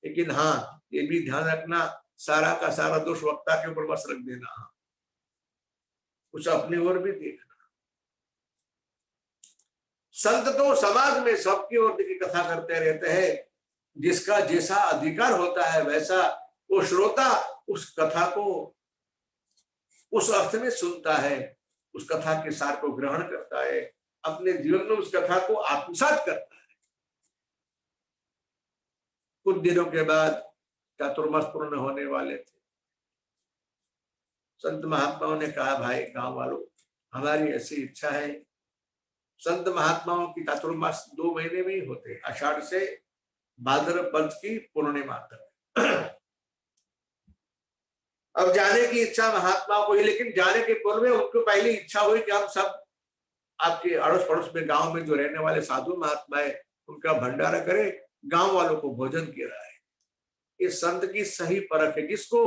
लेकिन हाँ, ये भी ध्यान रखना, सारा का सारा दोष वक्ता के ऊपर बस रख देना, कुछ अपनी ओर भी देखना। संत तो समाज में सबकी ओर की कथा करते रहते हैं, जिसका जैसा अधिकार होता है वैसा वो श्रोता उस कथा को उस अर्थ में सुनता है, उस कथा के सार को ग्रहण करता है, अपने जीवन में उस कथा को आत्मसात करता है। कुछ दिनों के बाद चातुर्मास पूर्ण होने वाले थे। संत महात्माओं ने कहा, भाई गांव वालों, हमारी ऐसी इच्छा है, संत महात्माओं की चातुर्मास 2 महीने में ही होते, आषाढ़ से भाद्रपद की पूर्णिमा तक। अब जाने की इच्छा महात्मा को ही, लेकिन जाने के पूर्व में उनको पहली इच्छा हुई कि हम सब आपके अड़ोस पड़ोस में, गांव में जो रहने वाले साधु महात्मा है, उनका भंडारा करें, गांव वालों को भोजन कराए। ये संत की सही परख है। जिसको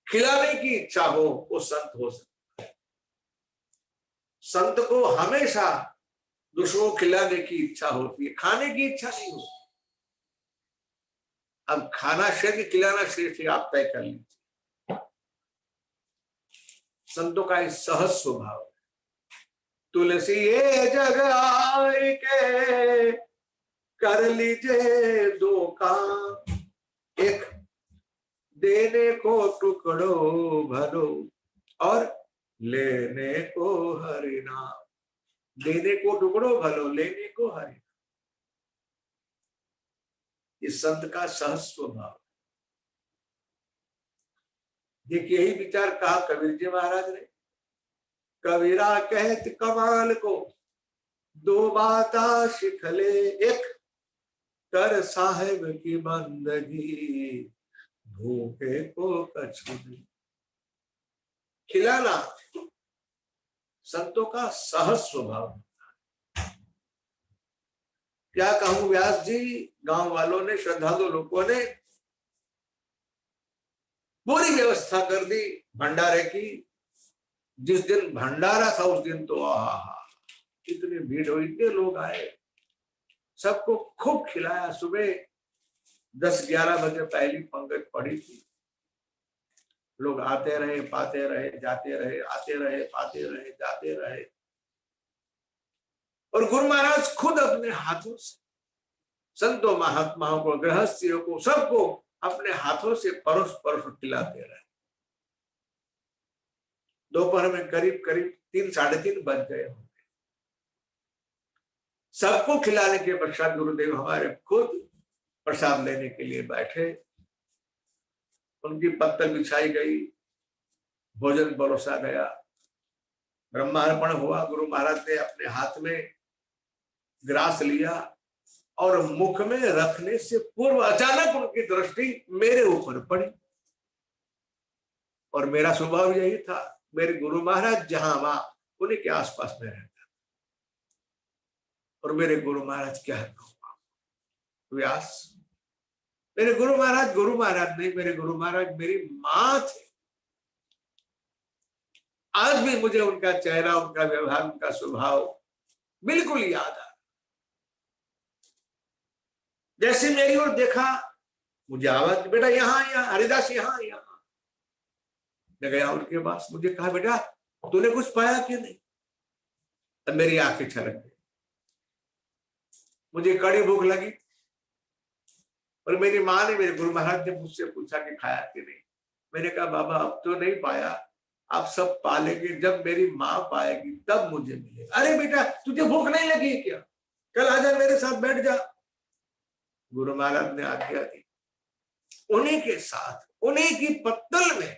खिलाने की इच्छा हो वो संत हो सकता है। संत को हमेशा दूसरों को खिलाने की इच्छा होती है, खाने की इच्छा नहीं होती। अब खाना श्रेष्ठ, खिलाना श्रेष्ठ, आप तय कर लीजिए। संतों का इस सहज स्वभाव। तुलसी ये जग आए के कर लीजिए 2 काम, एक देने को टुकड़ों भरो और लेने को हरि नाम। देने को टुकड़ों भलो, लेने को हरि। इस संत का सहज स्वभाव। देखिए, यही विचार कहा कबीर जी महाराज ने। कबीरा कहत कमाल को 2 बाता शिखले, एक कर साहेब की बंदगी, भूखे को कछु नहीं। खिलाना संतों का सहज स्वभाव। क्या कहूं व्यास जी, गांव वालों ने, श्रद्धालु लोगों ने पूरी व्यवस्था कर दी भंडारे की। जिस दिन भंडारा था उस दिन तो इतनी भीड़ हुई, इतने लोग आए, सबको खूब खिलाया। सुबह 10-11 बजे पहली पंगत पड़ी थी। लोग आते रहे, पाते रहे, जाते रहे, आते रहे, पाते रहे, जाते रहे। और गुरु महाराज खुद अपने हाथों से संतों महात्माओं को, गृहस्थियों को, सबको अपने हाथों से परोस परोस खिलाते रहे। दोपहर में करीब 3-3:30 बज गए होंगे। सबको खिलाने के पश्चात गुरुदेव हमारे खुद प्रसाद लेने के लिए बैठे। उनकी पत्तल बिछाई गई, भोजन परोसा गया, ब्रह्मार्पण हुआ। गुरु महाराज ने अपने हाथ में ग्रास लिया और मुख में रखने से पूर्व अचानक उनकी दृष्टि मेरे ऊपर पड़ी। और मेरा स्वभाव यही था, मेरे गुरु महाराज जहां वहां उन्हीं के आसपास में रहता। और मेरे गुरु महाराज क्या है, व्यास मेरे गुरु महाराज नहीं, मेरे गुरु महाराज मेरी मां थे। आज भी मुझे उनका चेहरा, उनका व्यवहार, उनका स्वभाव बिल्कुल याद आ। जैसे मेरी ओर देखा, मुझे आवाज, बेटा यहाँ यहाँ, हरिदास यहाँ यहाँ। मैं गया उनके पास, मुझे कहा बेटा तूने कुछ पाया कि नहीं? अब मेरी आंखें छलक गई, मुझे कड़ी भूख लगी। और मेरी माँ ने, मेरे गुरु महाराज ने मुझसे पूछा कि खाया कि नहीं। मैंने कहा बाबा अब तो नहीं पाया, आप सब पालेंगे, जब मेरी माँ पाएगी तब मुझे मिलेगा। अरे बेटा तुझे भूख नहीं लगी क्या? कल आजा मेरे साथ बैठ जा। गुरु महाराज ने आज्ञा दी। उन्हीं के साथ, उन्हीं की पत्तल में,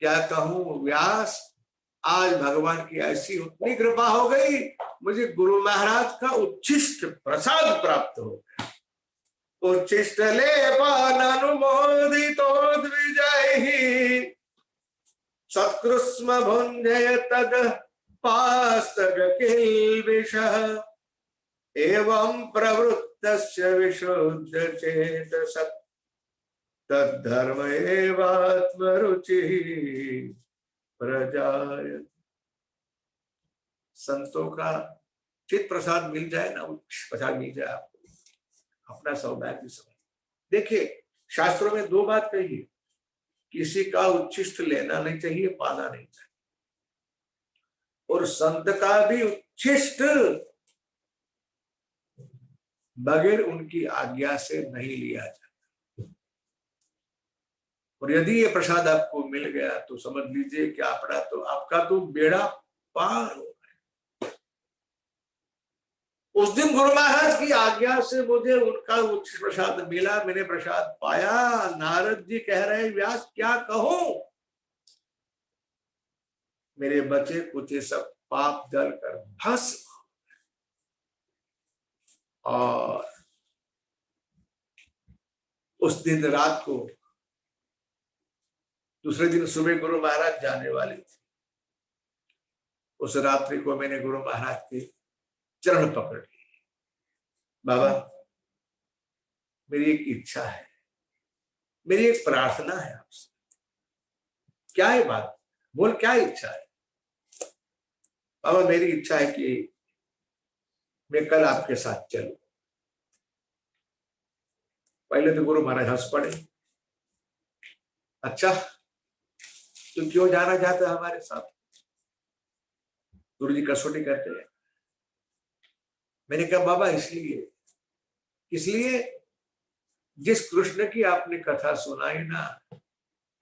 क्या कहूं व्यास, आज भगवान की ऐसी उतनी कृपा हो गई, मुझे गुरु महाराज का उच्छिष्ट प्रसाद प्राप्त हो गया। उच्छिष्ट लेपान अनुमोदितो द्विजैहि, सत्कृष्म भुञ्जय तग पास्तग किल्बिषः, एवं प्रवृत्तस्य विशुद्ध चेतसः, तद्धर्म एवात्मरुचिः प्रजायते। संतों का चित प्रसाद मिल जाए ना, प्रसाद मिल जाए आपको, अपना सौभाग्य समझ। देखिए शास्त्रों में दो बात कही है, किसी का उच्छिष्ट लेना नहीं चाहिए, पाना नहीं चाहिए। और संत का भी उच्छिष्ट बगैर उनकी आज्ञा से नहीं लिया जाता। और यदि ये प्रसाद आपको मिल गया तो समझ लीजिए कि आपका तो बेड़ा पार हो गया। उस दिन गुरु महाराज की आज्ञा से मुझे उनका उच्च प्रसाद मिला, मैंने प्रसाद पाया। नारद जी कह रहे व्यास क्या कहूं, मेरे बचे कुचे सब पाप जल कर भस्म। और उस दिन रात को, दूसरे दिन सुबह गुरु महाराज जाने वाले थे। उस रात्रि को मैंने गुरु महाराज के चरण पकड़ लिए। बाबा मेरी एक इच्छा है, मेरी एक प्रार्थना है आपसे। क्या है बात? बोल क्या इच्छा है? बाबा मेरी इच्छा है कि मैं कल आपके साथ चलूं। पहले तो गुरु महाराज हंस पड़े। अच्छा तू क्यों जाना चाहता है हमारे साथ? गुरु जी कसौटी करते हैं। मैंने कहा बाबा इसलिए जिस कृष्ण की आपने कथा सुनाई ना,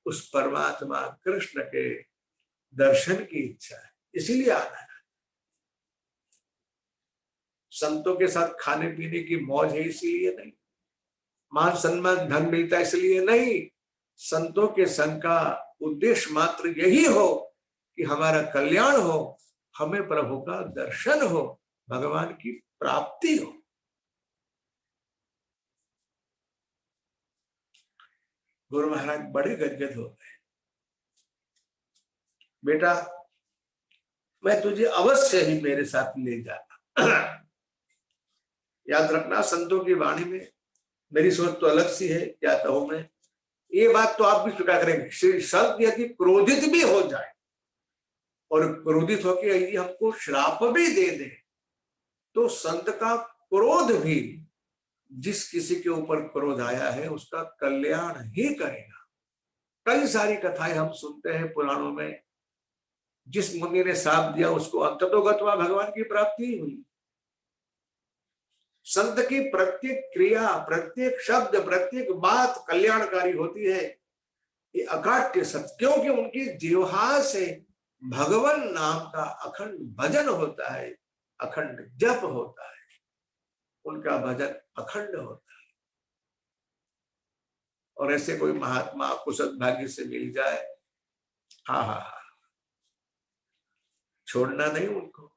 उस परमात्मा कृष्ण के दर्शन की इच्छा है, इसीलिए आना है। संतों के साथ खाने पीने की मौज है इसलिए नहीं, मान सम्मान धन मिलता है इसलिए नहीं। संतों के संग का उद्देश्य मात्र यही हो कि हमारा कल्याण हो, हमें प्रभु का दर्शन हो, भगवान की प्राप्ति हो। गुरु महाराज बड़े गदगद हो गए। बेटा मैं तुझे अवश्य ही मेरे साथ ले जाना। याद रखना संतों की वाणी में मेरी सोच तो अलग सी है, क्या कहूं मैं, ये बात तो आप भी स्वीकार करेंगे। संत यदि क्रोधित भी हो जाए और क्रोधित होकर यदि हमको श्राप भी दे दे, तो संत का क्रोध भी, जिस किसी के ऊपर क्रोध आया है उसका कल्याण ही करेगा। कई सारी कथाएं हम सुनते हैं पुराणों में, जिस मुनि ने श्राप दिया उसको अंततोगत्वा भगवान की प्राप्ति हुई। संत की प्रत्येक क्रिया, प्रत्येक शब्द, प्रत्येक बात कल्याणकारी होती है, ये अकाट्य सत्य। क्योंकि उनकी जिह्वा से भगवान नाम का अखंड भजन होता है, अखंड जप होता है, उनका भजन अखंड होता है। और ऐसे कोई महात्मा आपको सद्भाग्य से मिल जाए, हाँ हाँ हाँ, छोड़ना नहीं उनको।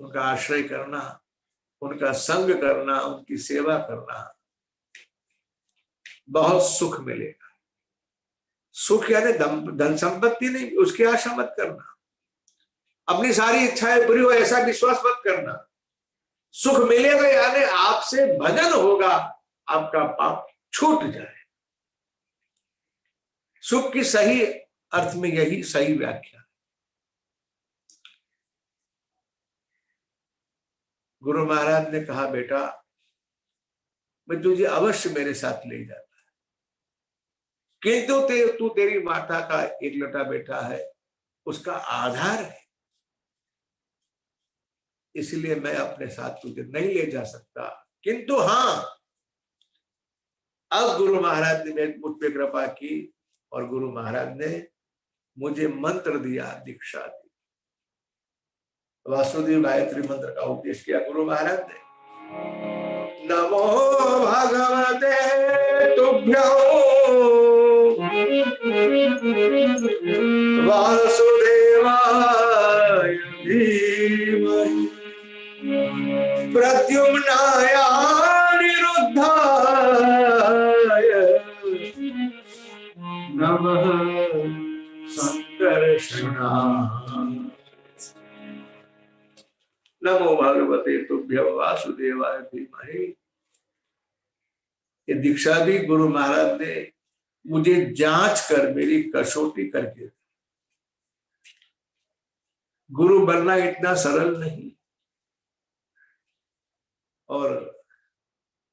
उनका आश्रय करना, उनका संग करना, उनकी सेवा करना, बहुत सुख मिलेगा। सुख यानी धन संपत्ति नहीं, उसकी आशा मत करना। अपनी सारी इच्छाएं पूरी हो ऐसा विश्वास मत करना। सुख मिलेगा यानी आपसे भजन होगा, आपका पाप छूट जाए। सुख की सही अर्थ में यही सही व्याख्या। गुरु महाराज ने कहा, बेटा मैं तुझे अवश्य मेरे साथ ले जाता, किंतु तू तेरी माता का एकलौता बेटा है, उसका आधार है, इसलिए मैं अपने साथ तुझे नहीं ले जा सकता। किंतु हाँ, अब गुरु महाराज ने मुझ पे कृपा की और गुरु महाराज ने मुझे मंत्र दिया, दीक्षा दी। वासुदेव गायत्री मंत्र का उपदेश किया गुरु महाराज ने। नमो भगवते तुभ्यो वासुदेवाय धीमहि प्रद्युम्नाय अनिरुद्धाय नमः संकर्षणाय। नमो भगवते तुभ्यो वासुदेवाय धीमहि। ये दीक्षा भी गुरु महाराज ने मुझे जांच कर, मेरी कसौटी करके। गुरु बनना इतना सरल नहीं, और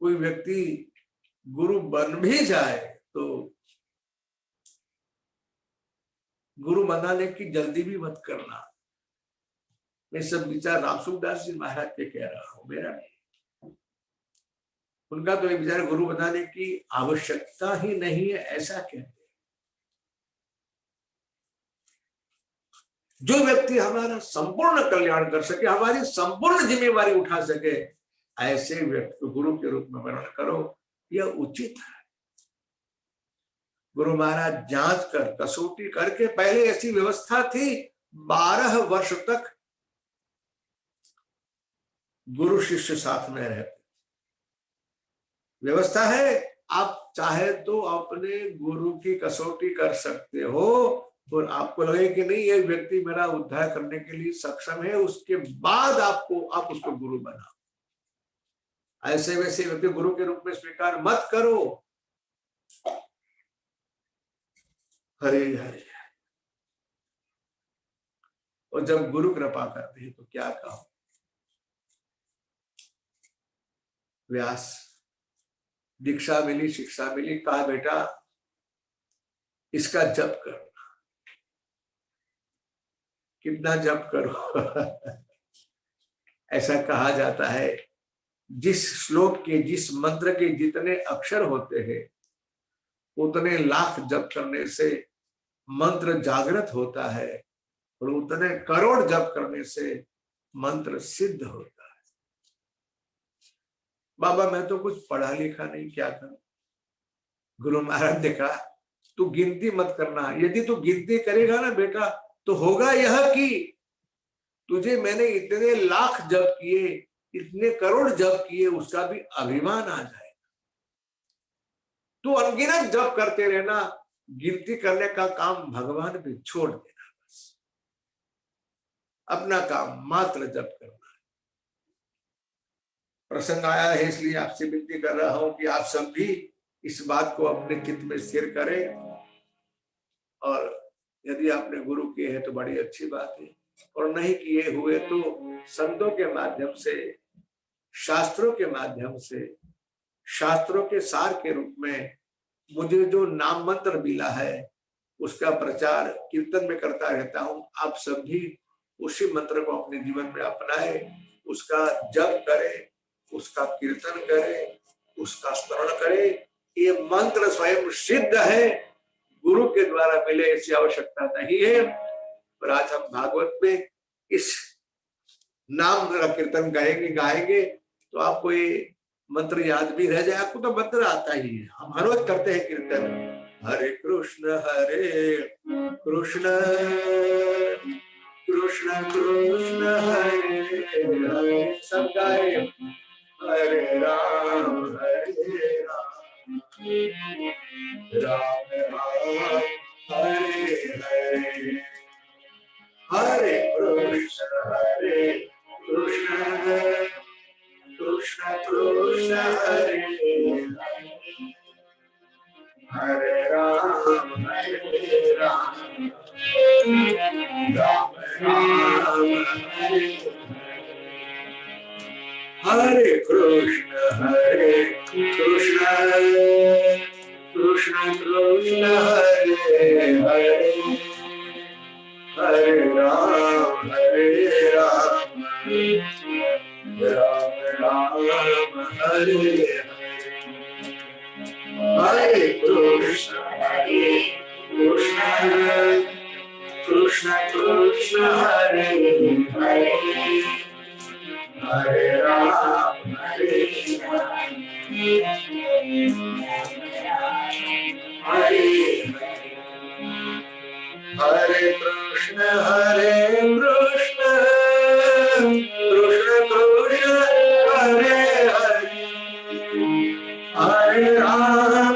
कोई व्यक्ति गुरु बन भी जाए तो गुरु बनाने की जल्दी भी मत करना। मैं सब विचार रामसुखदास जी महाराज के कह रहा हूं, मेरा नहीं। उनका तो एक विचार गुरु बनाने की आवश्यकता ही नहीं है, ऐसा कहते। जो व्यक्ति हमारा संपूर्ण कल्याण कर सके, हमारी संपूर्ण जिम्मेवारी उठा सके, ऐसे व्यक्ति को गुरु के रूप में वर्णन करो, यह उचित है। गुरु महाराज जांच कर, कसौटी करके, पहले ऐसी व्यवस्था थी 12 वर्ष तक गुरु शिष्य साथ में रहते। व्यवस्था है, आप चाहे तो अपने गुरु की कसौटी कर सकते हो, और आपको लगे कि नहीं ये व्यक्ति मेरा उद्धार करने के लिए सक्षम है, उसके बाद आप उसको गुरु बनाओ। ऐसे वैसे व्यक्ति गुरु के रूप में स्वीकार मत करो। हरे हरे। और जब गुरु कृपा करते हैं तो क्या कहो। व्यास दीक्षा मिली, शिक्षा मिली, कहा बेटा इसका जप करना। कितना जप करो ऐसा कहा जाता है, जिस श्लोक के, जिस मंत्र के जितने अक्षर होते हैं, उतने लाख जप करने से मंत्र जागृत होता है, और उतने करोड़ जप करने से मंत्र सिद्ध होता है। बाबा मैं तो कुछ पढ़ा लिखा नहीं, क्या करूं। गुरु महाराज ने कहा तू गिनती मत करना, यदि तू गिनती करेगा ना बेटा तो होगा यह कि तुझे मैंने इतने लाख जप किए, इतने करोड़ जप किए, उसका भी अभिमान आ जाएगा। तू अनगिनत जप करते रहना, गिनती करने का काम भगवान भी छोड़ देना, बस अपना काम मात्र जप करना। प्रसंग आया है इसलिए आपसे विनती कर रहा हूं कि आप सब भी इस बात को अपने चित्त में स्थिर करें, और यदि आपने गुरु किए हैं तो बड़ी अच्छी बात है, और नहीं किए हुए तो संतों के माध्यम से, शास्त्रों के माध्यम से, शास्त्रों के सार के रूप में मुझे जो नाम मंत्र मिला है उसका प्रचार कीर्तन में करता रहता हूं। आप सब भी उसी मंत्र को अपने जीवन में अपनाए, उसका जप करें, उसका कीर्तन करें, उसका स्मरण करें। ये मंत्र स्वयं सिद्ध है, गुरु के द्वारा मिले ऐसी आवश्यकता नहीं है। और आज हम भागवत में इस नाम का कीर्तन गाएंगे तो आपको ये मंत्र याद भी रह जाए। आपको तो मंत्र आता ही है, हम हर रोज करते हैं कीर्तन, हरे कृष्ण कृष्ण कृष्ण कृष्ण हरे हरे सब गाए हरे राम राम राम हरे हरे हरे कृष्ण कृष्ण कृष्ण हरे हरे राम राम राम हरे कृष्ण कृष्ण कृष्ण कृष्ण हरे हरे हरे राम राम राम हरे हरे कृष्ण कृष्ण कृष्ण हरे हरे हरे राम हरे हरे कृष्ण कृष्ण कृष्ण हरे हरे हरे राम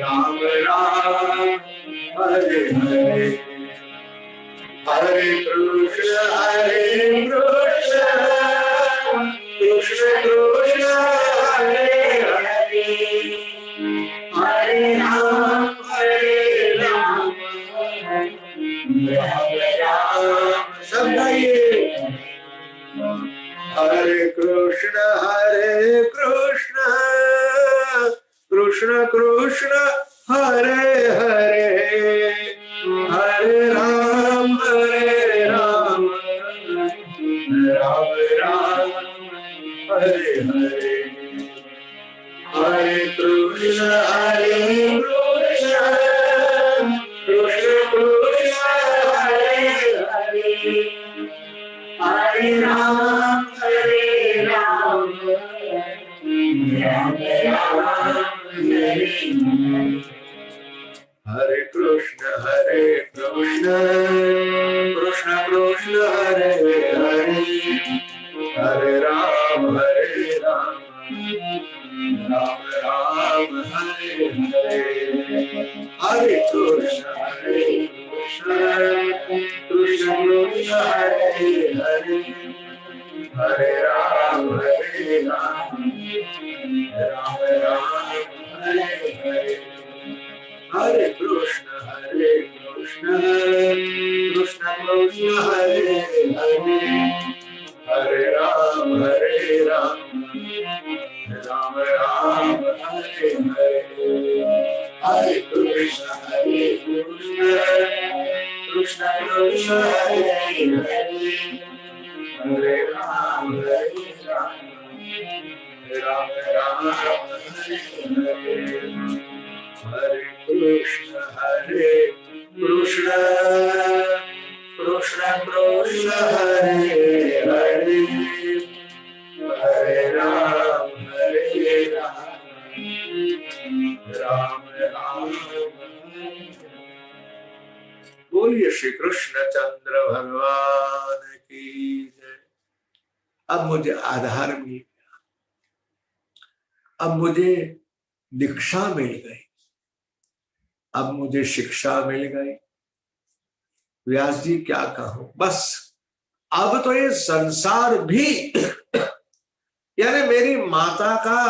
राम राम हरे हरे हरे कृष्ण कृष्ण कृष्ण हरे हरे हरे राम राम सब गाइए हरे कृष्ण कृष्ण कृष्ण हरे हरे हरे राम राम राम हरे हरे हरे कृष्ण कृष्ण कृष्ण हरे हरे हरे राम हरे कृष्ण कृष्ण कृष्ण हरे हरे हरे राम राम राम हरे हरे हरे कृष्ण कृष्ण कृष्ण हरे हरे हरे राम राम राम हरे हरे हरे कृष्ण कृष्ण कृष्ण हरे हरे हरे राम राम राम हरे हरे हरे कृष्ण कृष्ण कृष्ण हरे हरे हरे राम राम राम हरे हरे हरे कृष्ण कृष्ण कृष्ण कृष्ण हरे हरे हरे राम राम राम बोलिए श्री कृष्ण चंद्र भगवान की जय। अब मुझे आधार मिल गया, अब मुझे दीक्षा मिल गई, अब मुझे शिक्षा मिल गई। व्यास जी क्या कहूं, बस अब तो ये संसार भी यानी मेरी माता का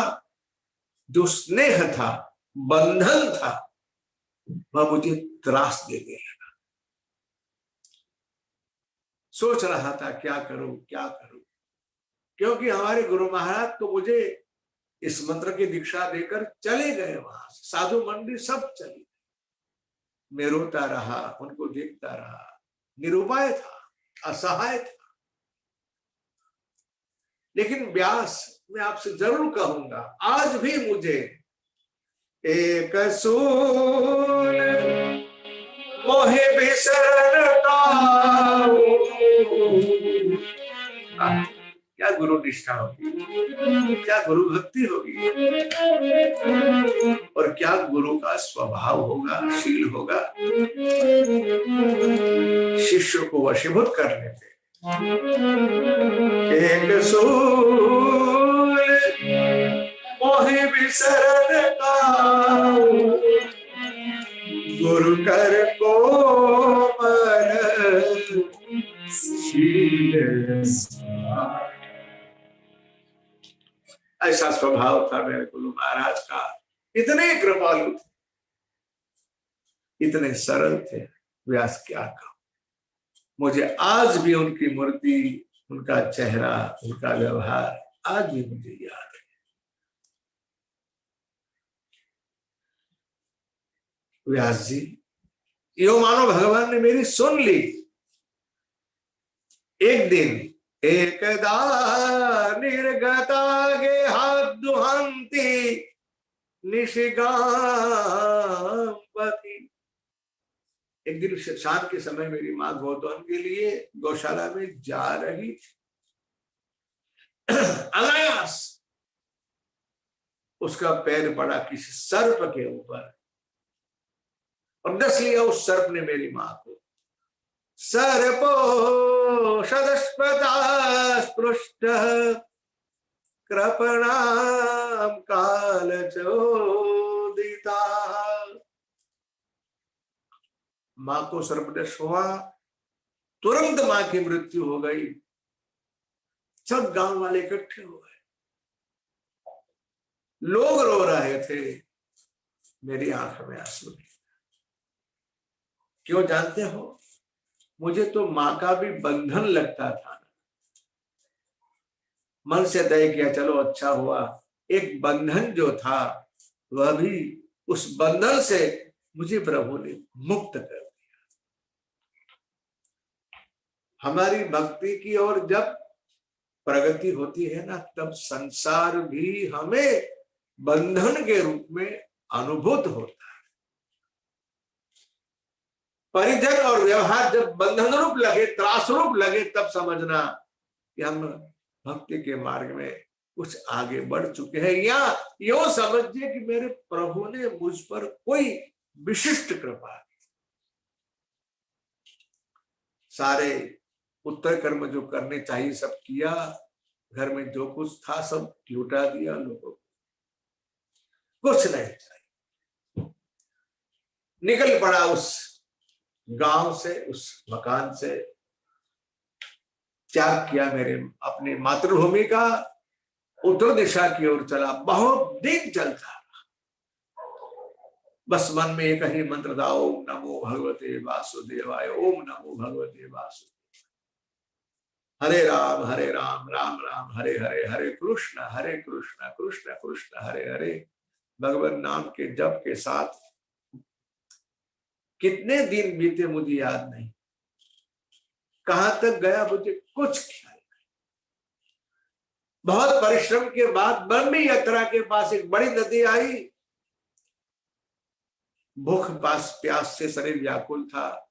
जो स्नेह था, बंधन था, वह मुझे त्रास देने लगा। सोच रहा था क्या करूं, क्योंकि हमारे गुरु महाराज तो मुझे इस मंत्र की दीक्षा देकर चले गए, वहां से साधु मंडी सब चली। मैं रोता रहा, उनको देखता रहा, निरुपाय था, असहाय था। लेकिन व्यास, मैं आपसे जरूर कहूंगा, आज भी मुझे एक सून मोहे बिसरता क्या गुरु निष्ठा होगी, क्या गुरु भक्ति होगी, और क्या गुरु का स्वभाव होगा, शील होगा। शिष्य विश्व को वशीभूत कर लेते। एक सूल मोहि बिसरन का, गुरु कर कोमल शील। ऐसा स्वभाव था मेरे गुरु महाराज का। इतने कृपालु थे, इतने सरल थे, व्यास क्या कहूं। मुझे आज भी उनकी मूर्ति, उनका चेहरा, उनका व्यवहार आज भी मुझे याद है। व्यास जी, यो मानो भगवान ने मेरी सुन ली। एक दिन एकदा निर्गता गे हाथ दुहंती निशिगांपति। एक दिन शाम के समय मेरी माँ गोधन के लिए गौशाला में जा रही थी। अनायास उसका पैर पड़ा किसी सर्प के ऊपर और डस लिया उस सर्प ने मेरी माँ को। सर्पो सदस्पृष्ट कृपणाम कालचोदिता। मां को सर्पदंश हुआ, तुरंत मां की मृत्यु हो गई। सब गांव वाले इकट्ठे हो गए, लोग रो रहे थे, मेरी आंख में आंसू नहीं। क्यों जानते हो? मुझे तो मां का भी बंधन लगता था। मन से तय किया, चलो अच्छा हुआ एक बंधन जो था वह भी, उस बंधन से मुझे प्रभु ने मुक्त कर दिया। हमारी भक्ति की ओर जब प्रगति होती है ना, तब संसार भी हमें बंधन के रूप में अनुभूत होता है। परिजन और व्यवहार जब बंधन रूप लगे, त्रास रूप लगे, तब समझना कि हम भक्ति के मार्ग में कुछ आगे बढ़ चुके हैं, या यो समझिए कि मेरे प्रभु ने मुझ पर कोई विशिष्ट कृपा की। सारे उत्तर कर्म जो करने चाहिए सब किया, घर में जो कुछ था सब लुटा दिया लोगों को, कुछ नहीं चाहिए। निकल पड़ा उस गांव से, उस मकान से, त्याग किया मेरे अपनी मातृभूमि का, उत्तर दिशा की ओर चला। बहुत दिन चलता, बस मन में एक ही मंत्र था, ओम नमो भगवते वासुदेवाय, ओम नमो भगवते वासुदेवाय। हरे राम राम राम हरे हरे, हरे कृष्ण कृष्ण कृष्ण हरे हरे। भगवान नाम के जप के साथ कितने दिन बीते मुझे याद नहीं, कहां तक गया मुझे कुछ ख्याल नहीं। बहुत परिश्रम के बाद बर्मी यात्रा के पास एक बड़ी नदी आई। भूख प्यास से शरीर व्याकुल था।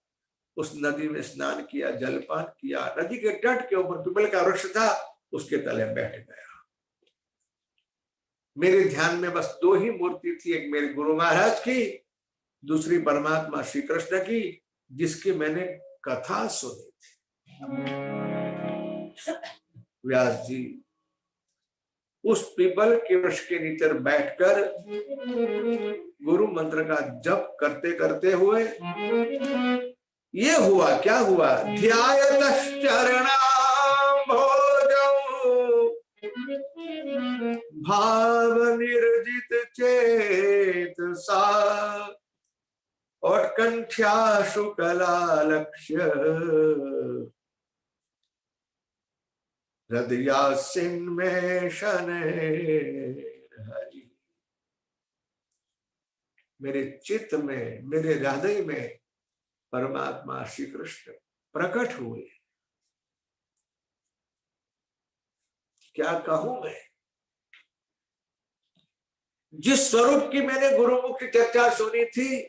उस नदी में स्नान किया, जलपान किया। नदी के तट के ऊपर पीपल का वृक्ष था, उसके तले बैठ गया। मेरे ध्यान में बस दो ही मूर्ति थी, एक मेरे गुरु महाराज की, दूसरी परमात्मा श्री कृष्ण की, जिसकी मैंने कथा सुनी थी। व्यास जी उस पीपल के वृक्ष के नीचे बैठकर गुरु मंत्र का जप करते करते हुए ये हुआ, क्या हुआ? भाव निर्जित चेत सा और कंठ्या शुक्ला लक्ष्य हृदयासिन में हरि। मेरे चित्त में, मेरे हृदय में परमात्मा श्री कृष्ण प्रकट हुए। क्या कहूं मैं? जिस स्वरूप की मैंने गुरुमुख की चर्चा सुनी थी,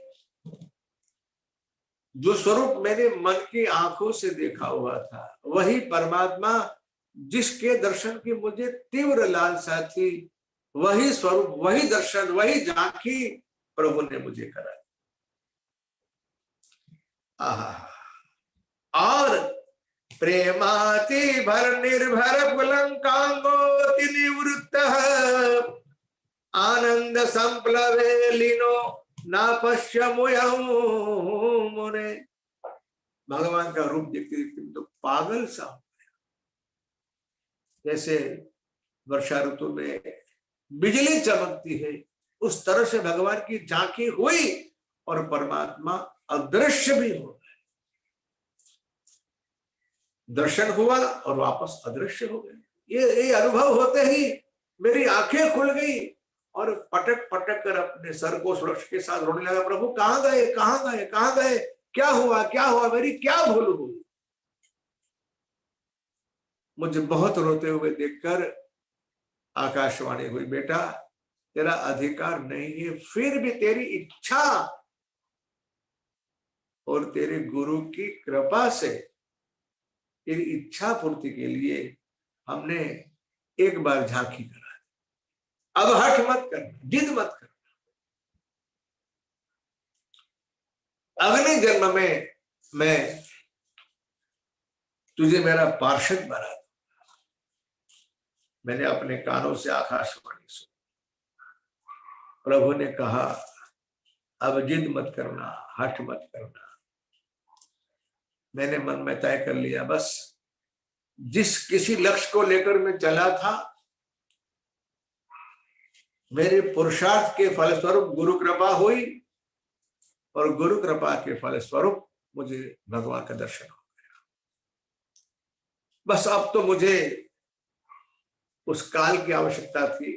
जो स्वरूप मैंने मन की आंखों से देखा हुआ था, वही परमात्मा जिसके दर्शन की मुझे तीव्र लालसा थी, वही स्वरूप, वही दर्शन, वही झांकी प्रभु ने मुझे कराई। आज प्रेमाति भर निर्भर पुलंकांगोति निवृत्तः आनंद संप्लवे लीनो ना पश्यमुयं मुने। भगवान का रूप देखते देखते तो पागल सा हो गया। जैसे वर्षा ऋतु में बिजली चमकती है उस तरह से भगवान की झांकी हुई और परमात्मा अदृश्य भी हो गए। दर्शन हुआ और वापस अदृश्य हो गए। ये अनुभव होते ही मेरी आंखें खुल गई और पटक पटक कर अपने सर को सुरक्ष के साथ रोने लगा, प्रभु कहां गए, कहां गए, कहां गए, क्या हुआ, मेरी क्या भूल हुई। मुझे बहुत रोते हुए देखकर आकाशवाणी हुई, बेटा तेरा अधिकार नहीं है, फिर भी तेरी इच्छा और तेरे गुरु की कृपा से तेरी इच्छा पूर्ति के लिए हमने एक बार झांकी करा दी। अब हठ मत करना, जिद मत करना। अगले जन्म में मैं तुझे मेरा पार्षद बना दूंगा। मैंने अपने कानों से आकाशवाणी सुनी। प्रभु ने कहा अब जिद मत करना, हठ मत करना। मैंने मन में तय कर लिया, बस जिस किसी लक्ष्य को लेकर मैं चला था, मेरे पुरुषार्थ के फलस्वरूप गुरु कृपा हुई और गुरु कृपा के फलस्वरूप मुझे भगवान का दर्शन हो गया। बस अब तो मुझे उस काल की आवश्यकता थी,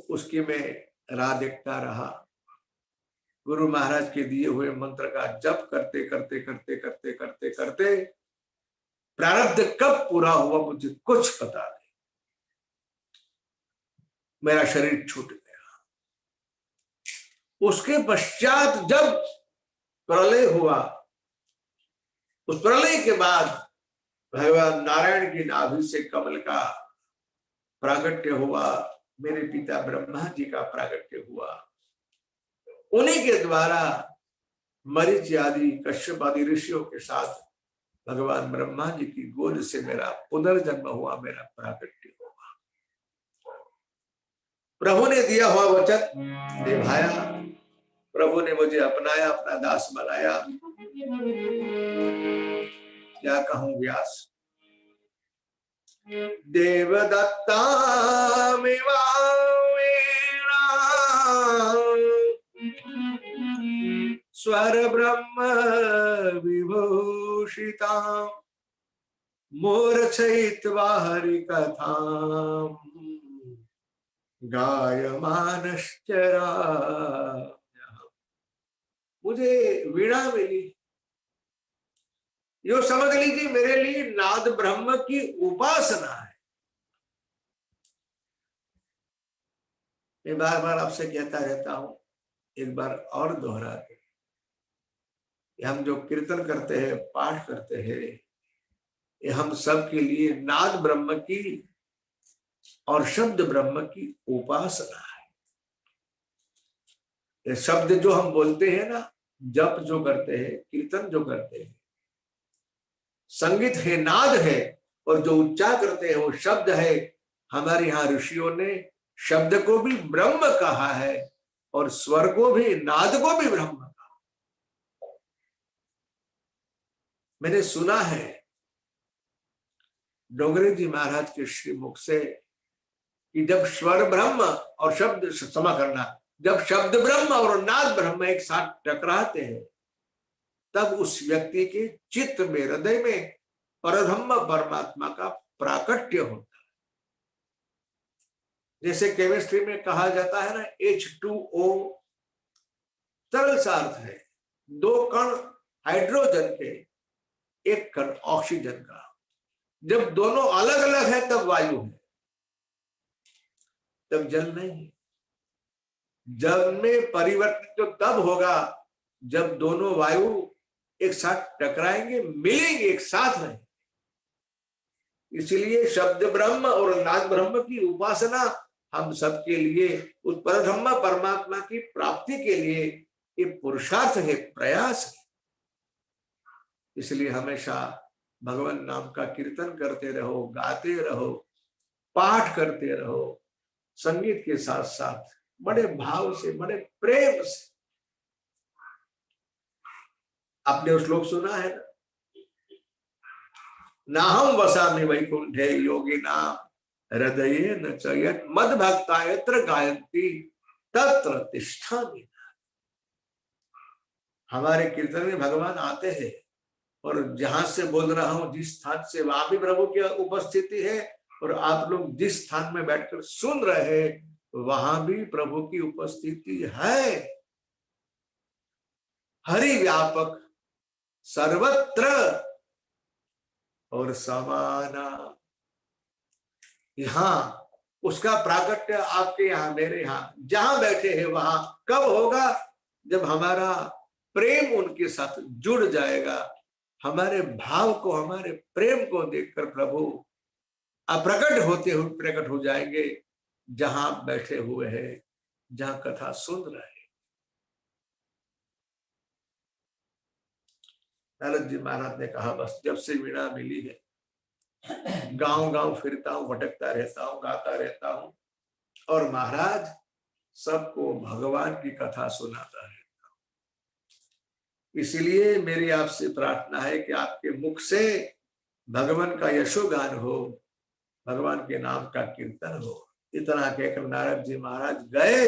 उसकी मैं राह देखता रहा। गुरु महाराज के दिए हुए मंत्र का जप करते करते करते करते करते करते प्रारब्ध कब पूरा हुआ मुझे कुछ पता नहीं। मेरा शरीर छूट गया। उसके पश्चात जब प्रलय हुआ, उस प्रलय के बाद भगवान नारायण की नाभि से कमल का प्रागट्य हुआ, मेरे पिता ब्रह्मा जी का प्रागट्य हुआ। उन्हीं के द्वारा मरीचि आदि कश्यप आदि ऋषियों के साथ भगवान ब्रह्मा जी की गोद से मेरा पुनर्जन्म हुआ, मेरा प्रागट्य हुआ। प्रभु ने दिया हुआ वचन निभाया, प्रभु ने मुझे अपनाया, अपना दास बनाया। क्या कहूं व्यास, देवदत्ता स्वर ब्रह्म विभूषिता मूर्छयित्वा हरि कथा गायमानश्चरा। मुझे वीणा मिली, यो समझ लीजिए मेरे लिए नाद ब्रह्म की उपासना है। मैं बार बार आपसे कहता रहता हूं, एक बार और दोहरा दे, हम जो कीर्तन करते हैं, पाठ करते हैं, ये हम सब के लिए नाद ब्रह्म की और शब्द ब्रह्म की उपासना है। ये शब्द जो हम बोलते हैं ना, जप जो करते हैं, कीर्तन जो करते हैं, संगीत है, नाद है, और जो उच्चार करते हैं वो शब्द है। हमारे यहाँ ऋषियों ने शब्द को भी ब्रह्म कहा है और स्वर को भी, नाद को भी ब्रह्म कहा। मैंने सुना है डोंगरे जी महाराज के श्रीमुख से कि जब स्वर ब्रह्म और शब्द, क्षमा करना, जब शब्द ब्रह्म और नाद ब्रह्म एक साथ टकराते हैं, तब उस व्यक्ति के चित्त में, हृदय में परब्रह्म परमात्मा का प्राकट्य होता है। जैसे केमिस्ट्री में कहा जाता है ना, H2O तरल सा अर्थ है, 2 कण हाइड्रोजन के, 1 कण ऑक्सीजन का। जब दोनों अलग अलग है तब वायु है, तब जल नहीं। जल में परिवर्तन तो तब होगा जब दोनों वायु एक साथ टकराएंगे, मिलेंगे, एक साथ रहेंगे। इसलिए शब्द ब्रह्म और नाद ब्रह्म की उपासना हम सबके लिए उस परब्रह्म परमात्मा की प्राप्ति के लिए ये पुरुषार्थ है, प्रयास है। इसलिए हमेशा भगवान नाम का कीर्तन करते रहो, गाते रहो, पाठ करते रहो, संगीत के साथ साथ बड़े भाव से, बड़े प्रेम से। आपने वो श्लोक सुना है ना, नाहम वसामि वैकुंठे योगी नाम हृदये न चयत मद भक्ता यत्र गायन्ति तत्र तिष्ठामि। हमारे कीर्तन में भगवान आते हैं, और जहां से बोल रहा हूं, जिस स्थान से, वहां भी प्रभु की उपस्थिति है, और आप लोग जिस स्थान में बैठकर सुन रहे हैं, वहां भी प्रभु की उपस्थिति है। हरि व्यापक सर्वत्र और समाना। यहाँ उसका प्राकट्य आपके यहाँ, मेरे यहाँ, जहां बैठे हैं वहां कब होगा? जब हमारा प्रेम उनके साथ जुड़ जाएगा। हमारे भाव को, हमारे प्रेम को देखकर प्रभु अप्रकट होते हुए प्रकट हो जाएंगे, जहां बैठे हुए हैं, जहां कथा सुन रहे हैं। नारद जी महाराज ने कहा, बस जब से वीणा मिली है, गांव गांव फिरता हूं, भटकता रहता हूं, गाता रहता हूं, और महाराज सबको भगवान की कथा सुनाता रहता हूं। इसलिए मेरी आपसे प्रार्थना है कि आपके मुख से भगवान का यशोगान हो, भगवान के नाम का कीर्तन हो। इतना कहकर नारद जी महाराज गए।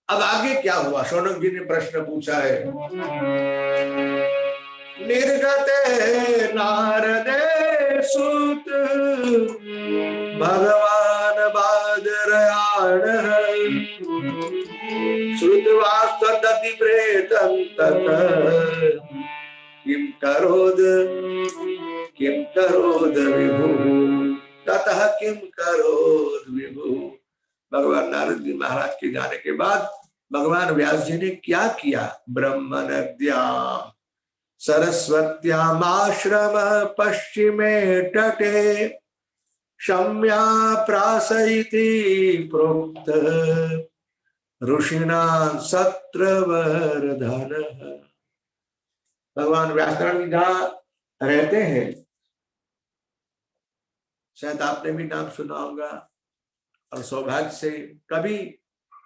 अब आगे क्या हुआ? शौनक जी ने प्रश्न पूछा है। निर्गते नारदे सुत भगवान बादरायण श्रुतवास्तदति प्रेतं तत किम करोद विभु ततः किम करोद विभु। भगवान नारद जी महाराज के जाने के बाद भगवान व्यास जी ने क्या किया? ब्रह्म नद्याम सरस्वत्यामाश्रम पश्चिमे तटे शम्या प्रासयिति प्रोक्त ऋषिणा सत्रवर्धन। भगवान व्यासनारायण जी जहाँ रहते हैं, शायद आपने भी नाम सुना होगा, और सौभाग्य से कभी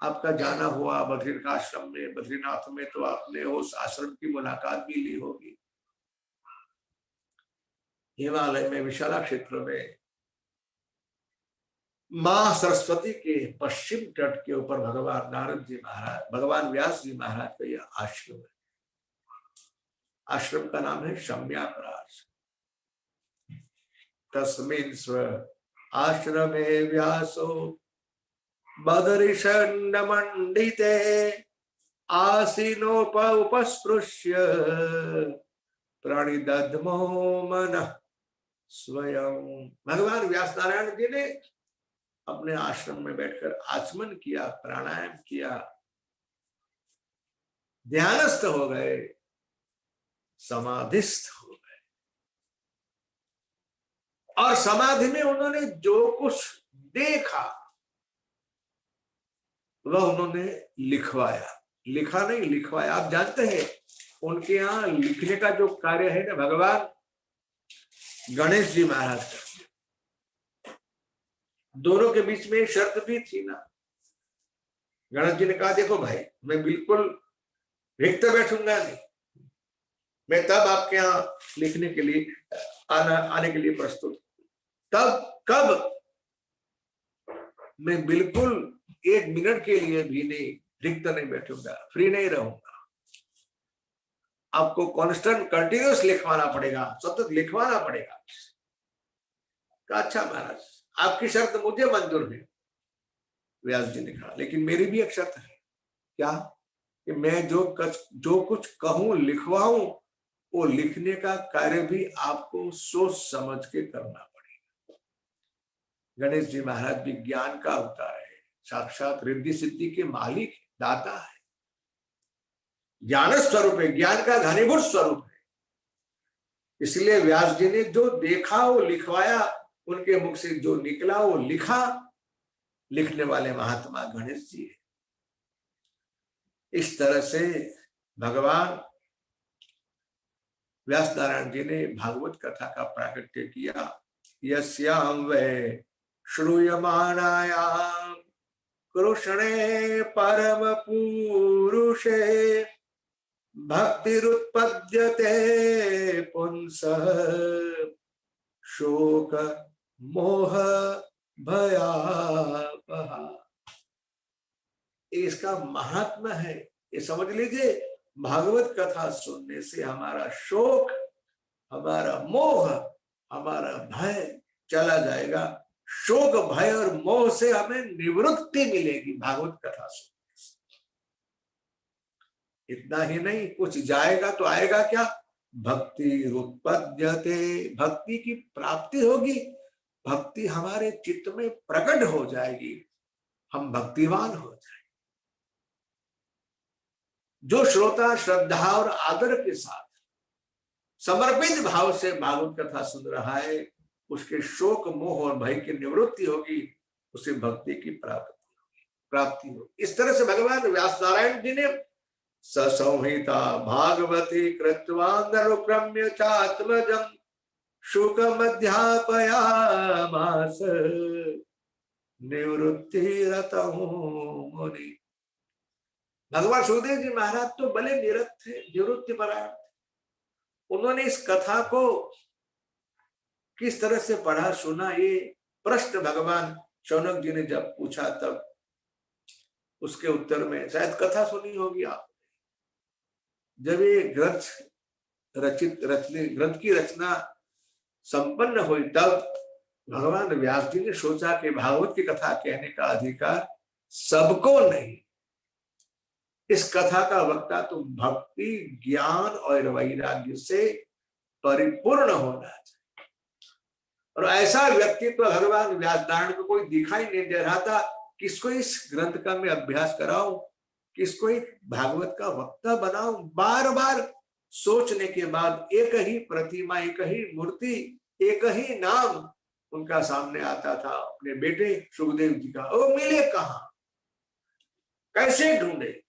आपका जाना हुआ बद्रीनाथ आश्रम में, बद्रीनाथ में, तो आपने उस आश्रम की मुलाकात भी ली होगी। हिमालय में विशाला क्षेत्र में मां सरस्वती के पश्चिम तट के ऊपर भगवान नारद जी महाराज, भगवान व्यास जी महाराज का यह आश्रम है। आश्रम का नाम है शम्याप्रास। तस्मिन् स्व आश्रमे व्यासो बदरिषण्ड मंडिते आसीनोप उपस्पृश्य प्रणिदध्मो मनः स्वयं। भगवान व्यास नारायण जी ने अपने आश्रम में बैठकर आचमन किया, प्राणायाम किया, ध्यानस्थ हो गए, समाधिस्थ हो गए, और समाधि में उन्होंने जो कुछ देखा वह उन्होंने लिखवाया। लिखा नहीं, लिखवाया। आप जानते हैं उनके यहाँ लिखने का जो कार्य है ना, भगवान गणेश जी महाराज का, दोनों के बीच में शर्त भी थी ना। गणेश जी ने कहा, देखो भाई, मैं बिल्कुल रिक्त बैठूंगा नहीं, मैं तब आपके यहाँ लिखने के लिए आने के लिए प्रस्तुत। तब कब? मैं बिल्कुल 1 मिनट के लिए भी नहीं रिक्त नहीं बैठूंगा, फ्री नहीं रहूंगा। आपको कांस्टेंट कंटिन्यूस लिखवाना पड़ेगा, सतत लिखवाना पड़ेगा। अच्छा महाराज, आपकी शर्त मुझे मंजूर है। व्यास जी ने कहा, लेकिन मेरी भी एक शर्त है। क्या? कि मैं जो कुछ कहूं, लिखवाऊं, वो लिखने का कार्य भी आपको सोच समझ के करना पड़ेगा। गणेश जी महाराज भी ज्ञान का अवतार है, साक्षात रिद्धि सिद्धि के मालिक, दाता है, ज्ञान स्वरूप है, ज्ञान का घनीभूत स्वरूप है। इसलिए व्यास जी ने जो देखा वो लिखवाया, उनके मुख से जो निकला वो लिखा। लिखने वाले महात्मा गणेश जी है। इस तरह से भगवान व्यास नारायण जी ने भागवत कथा का प्राकट्य किया। यस्याम वै श्रूयमाणायाम कृष्णे परम पुरुषे भक्तिरुत्पद्यते पुंसः शोक मोह भयापहा। इसका महात्मा है, ये समझ लीजिए। भागवत कथा सुनने से हमारा शोक, हमारा मोह, हमारा भय चला जाएगा। शोक भय और मोह से हमें निवृत्ति मिलेगी भागवत कथा सुनने से। इतना ही नहीं, कुछ जाएगा तो आएगा क्या? भक्ति उत्पद्यते, भक्ति की प्राप्ति होगी, भक्ति हमारे चित्त में प्रकट हो जाएगी, हम भक्तिवान हो जाएंगे। जो श्रोता श्रद्धा और आदर के साथ समर्पित भाव से भागवत कथा सुन रहा है, उसके शोक मोह और भय की निवृत्ति होगी, उसे भक्ति की प्राप्ति होगी। इस तरह से भगवान व्यास नारायण जी ने ससंहिता भागवती कृत्वानुक्रम्य चात्मजं शुकमध्यापयामास निवृत्तिरतः मुनि। भगवान सुखदेव जी महाराज तो भले निरत थे, निवृत्ति परायण। उन्होंने इस कथा को किस तरह से पढ़ा सुना, ये प्रश्न भगवान शौनक जी ने जब पूछा, तब उसके उत्तर में, शायद कथा सुनी होगी आप, जब ये ग्रंथ की रचना संपन्न हुई, तब भगवान व्यास जी ने सोचा कि भागवत की कथा कहने का अधिकार सबको नहीं, इस कथा का वक्ता तो भक्ति ज्ञान और वैराग्य से परिपूर्ण होना चाहिए। और ऐसा व्यक्तित्व भगवान व्यास नारायण को कोई दिखाई नहीं दे रहा था। किसको इस ग्रंथ का मैं अभ्यास कराऊं, किसको एक भागवत का वक्ता बनाऊं? बार बार सोचने के बाद एक ही प्रतिमा, एक ही मूर्ति, एक ही नाम उनका सामने आता था, अपने बेटे सुखदेव जी का। वो मिले कहां, कैसे ढूंढे?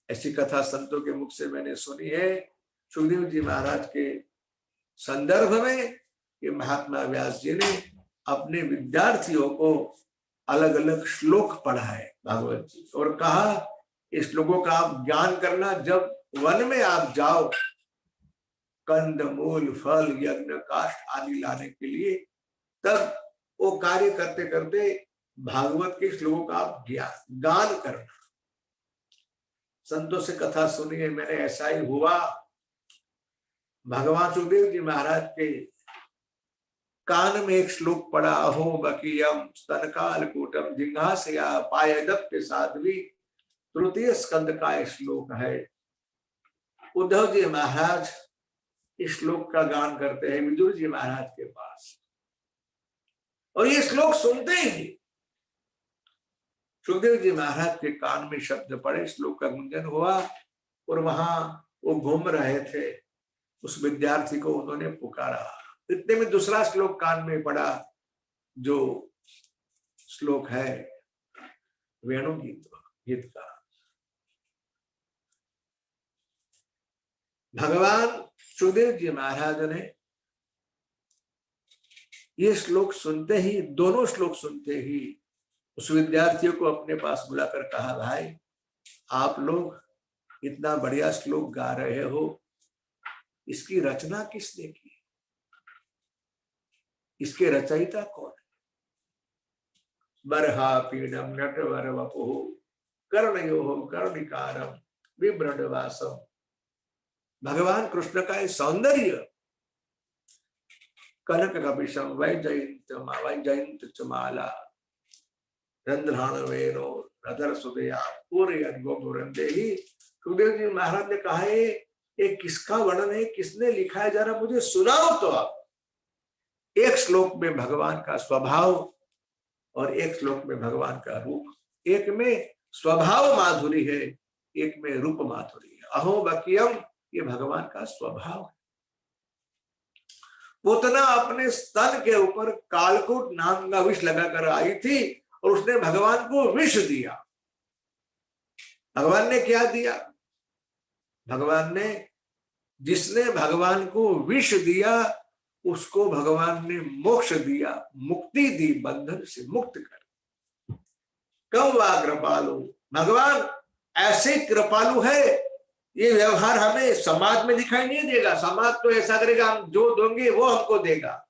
ऐसी कथा संतों के मुख से मैंने सुनी है। सुखदेव जी महाराज के संदर्भ में ये महात्मा व्यास जी ने अपने विद्यार्थियों को अलग अलग श्लोक पढ़ाए भागवत जी, और कहा इस श्लोकों का आप ज्ञान करना, जब वन में आप जाओ कंद मूल फल यज्ञ काष्ठ आदि लाने के लिए, तब वो कार्य करते करते भागवत के श्लोकों का आप गान करना। संतों से कथा सुनी है मैंने, ऐसा ही हुआ। भगवान सुखदेव जी महाराज के कान में एक श्लोक पड़ा, अहो बकीयम स्तनकालकूटम जिघांसया पायदप्य साध्वी, तृतीय स्कंद का श्लोक है। उद्धव जी महाराज इस श्लोक का गान करते हैं विदुर जी महाराज के पास, और ये श्लोक सुनते ही सुखदेव जी महाराज के कान में शब्द पड़े, श्लोक का गुंजन हुआ, और वहां वो घूम रहे थे, उस विद्यार्थी को उन्होंने पुकारा। इतने में दूसरा श्लोक कान में पड़ा, जो श्लोक है वेणु गीत का। भगवान सुखदेव जी महाराज ने ये श्लोक सुनते ही, दोनों श्लोक सुनते ही उस विद्यार्थियों को अपने पास बुलाकर कहा, भाई आप लोग इतना बढ़िया श्लोक गा रहे हो, इसकी रचना किसने की? इसके रचयिता कौन है? बरहा पीडम नटवर वपुः कर्णयोः कर्णिकारम विभ्रडवासम। भगवान कृष्ण का सौंदर्य कनक कपिशम वैजयंत चमाला रंध्राण वेणो रधर सुदया पूरे गोपुरंदेही। सुखदेव जी महाराज ने कहा, ये किसका वर्णन है, किसने लिखा है, जरा मुझे सुनाओ तो आप। एक श्लोक में भगवान का स्वभाव और एक श्लोक में भगवान का रूप, एक में स्वभाव माधुरी है, एक में रूप माधुरी है। अहो बकियम, ये भगवान का स्वभाव है। पूतना अपने स्तन के ऊपर कालकूट नाम का विष लगाकर आई थी, और उसने भगवान को विष दिया। भगवान ने क्या दिया? भगवान ने जिसने भगवान को विष दिया उसको भगवान ने मोक्ष दिया, मुक्ति दी, बंधन से मुक्त कर। कम वा कृपालु, भगवान ऐसे कृपालु है। ये व्यवहार हमें समाज में दिखाई नहीं देगा। समाज तो ऐसा करेगा हम जो दोगे वो हमको देगा।